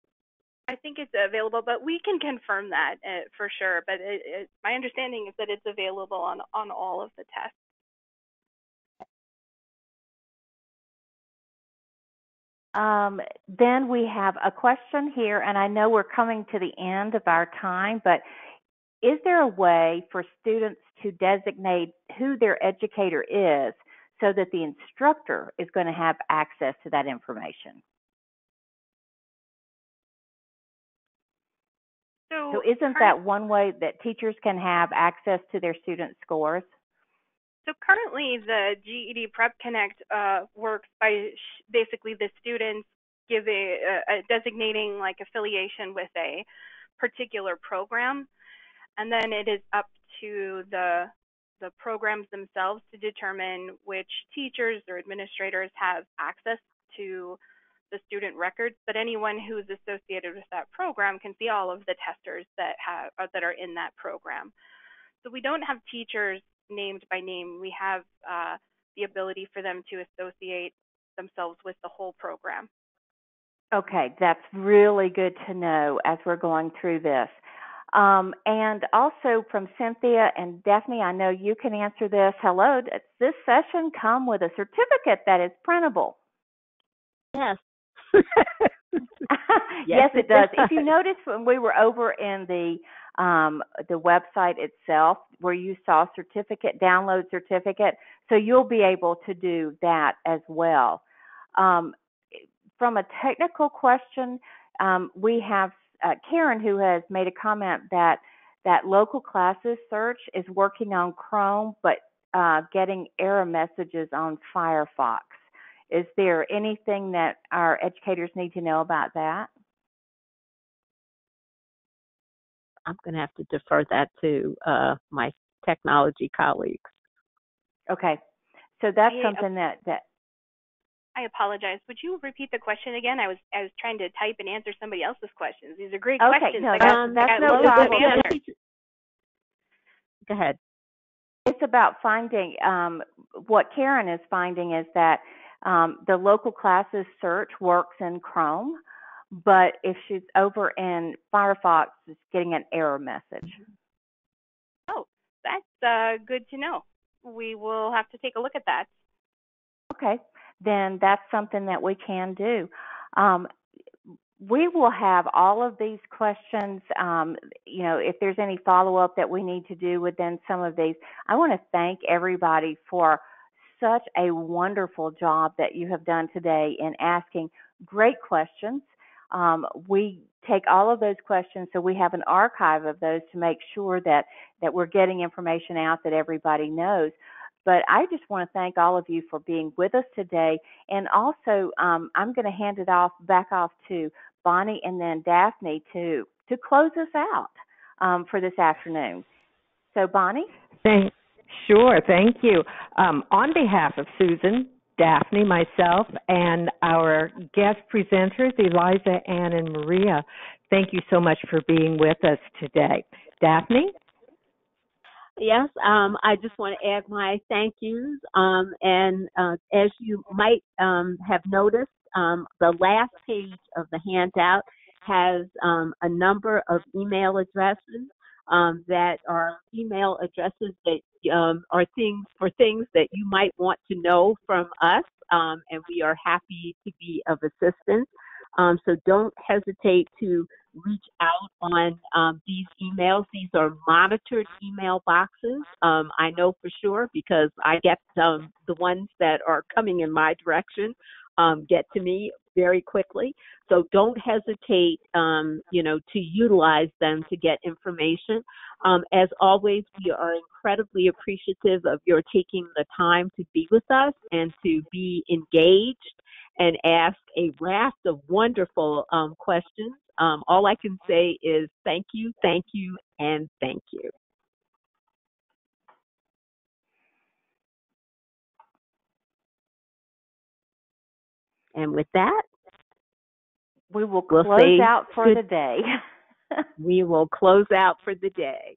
I think it's available, but we can confirm that for sure. But my understanding is that it's available on all of the tests. Then we have a question here, and I know we're coming to the end of our time, but is there a way for students to designate who their educator is so that the instructor is going to have access to that information? So isn't that one way that teachers can have access to their students' scores? So currently the GED Prep Connect works by basically the students designating like affiliation with a particular program, and then it is up to the programs themselves to determine which teachers or administrators have access to the student records, but anyone who's associated with that program can see all of the testers that are in that program. So we don't have teachers named by name. We have the ability for them to associate themselves with the whole program. Okay, that's really good to know as we're going through this. And also from Cynthia and Daphne, I know you can answer this. Hello, does this session come with a certificate that is printable? Yes. Yes, it does. If you notice when we were over in the website itself where you saw certificate, download certificate, so you'll be able to do that as well. From a technical question, we have Karen who has made a comment that local classes search is working on Chrome but getting error messages on Firefox. Is there anything that our educators need to know about that? I'm going to have to defer that to my technology colleagues. Okay. So that's something that I apologize. Would you repeat the question again? I was trying to type and answer somebody else's questions. These are great questions. No, that's no problem. Go ahead. It's about finding what Karen is finding is that the local classes search works in Chrome, but if she's over in Firefox, it's getting an error message. Oh, that's good to know. We will have to take a look at that. Okay, then that's something that we can do. We will have all of these questions, if there's any follow-up that we need to do within some of these. I want to thank everybody for such a wonderful job that you have done today in asking great questions. We take all of those questions, so we have an archive of those to make sure that we're getting information out that everybody knows. But I just want to thank all of you for being with us today. And also, I'm going to hand it back off to Bonnie and then Daphne to close us out for this afternoon. So, Bonnie? Sure, thank you. On behalf of Susan, Daphne, myself, and our guest presenters, Eliza, Ann, and Maria, thank you so much for being with us today. Daphne? Yes, I just want to add my thank yous. And as you might have noticed, the last page of the handout has a number of email addresses that are email addresses that are things that you might want to know from us, and we are happy to be of assistance. So don't hesitate to reach out on these emails. These are monitored email boxes. I know for sure because I get the ones that are coming in my direction get to me very quickly. So don't hesitate, to utilize them to get information. As always, we are incredibly appreciative of your taking the time to be with us and to be engaged and ask a raft of wonderful questions. All I can say is thank you, and thank you. And with that, we will close out for the day. We will close out for the day.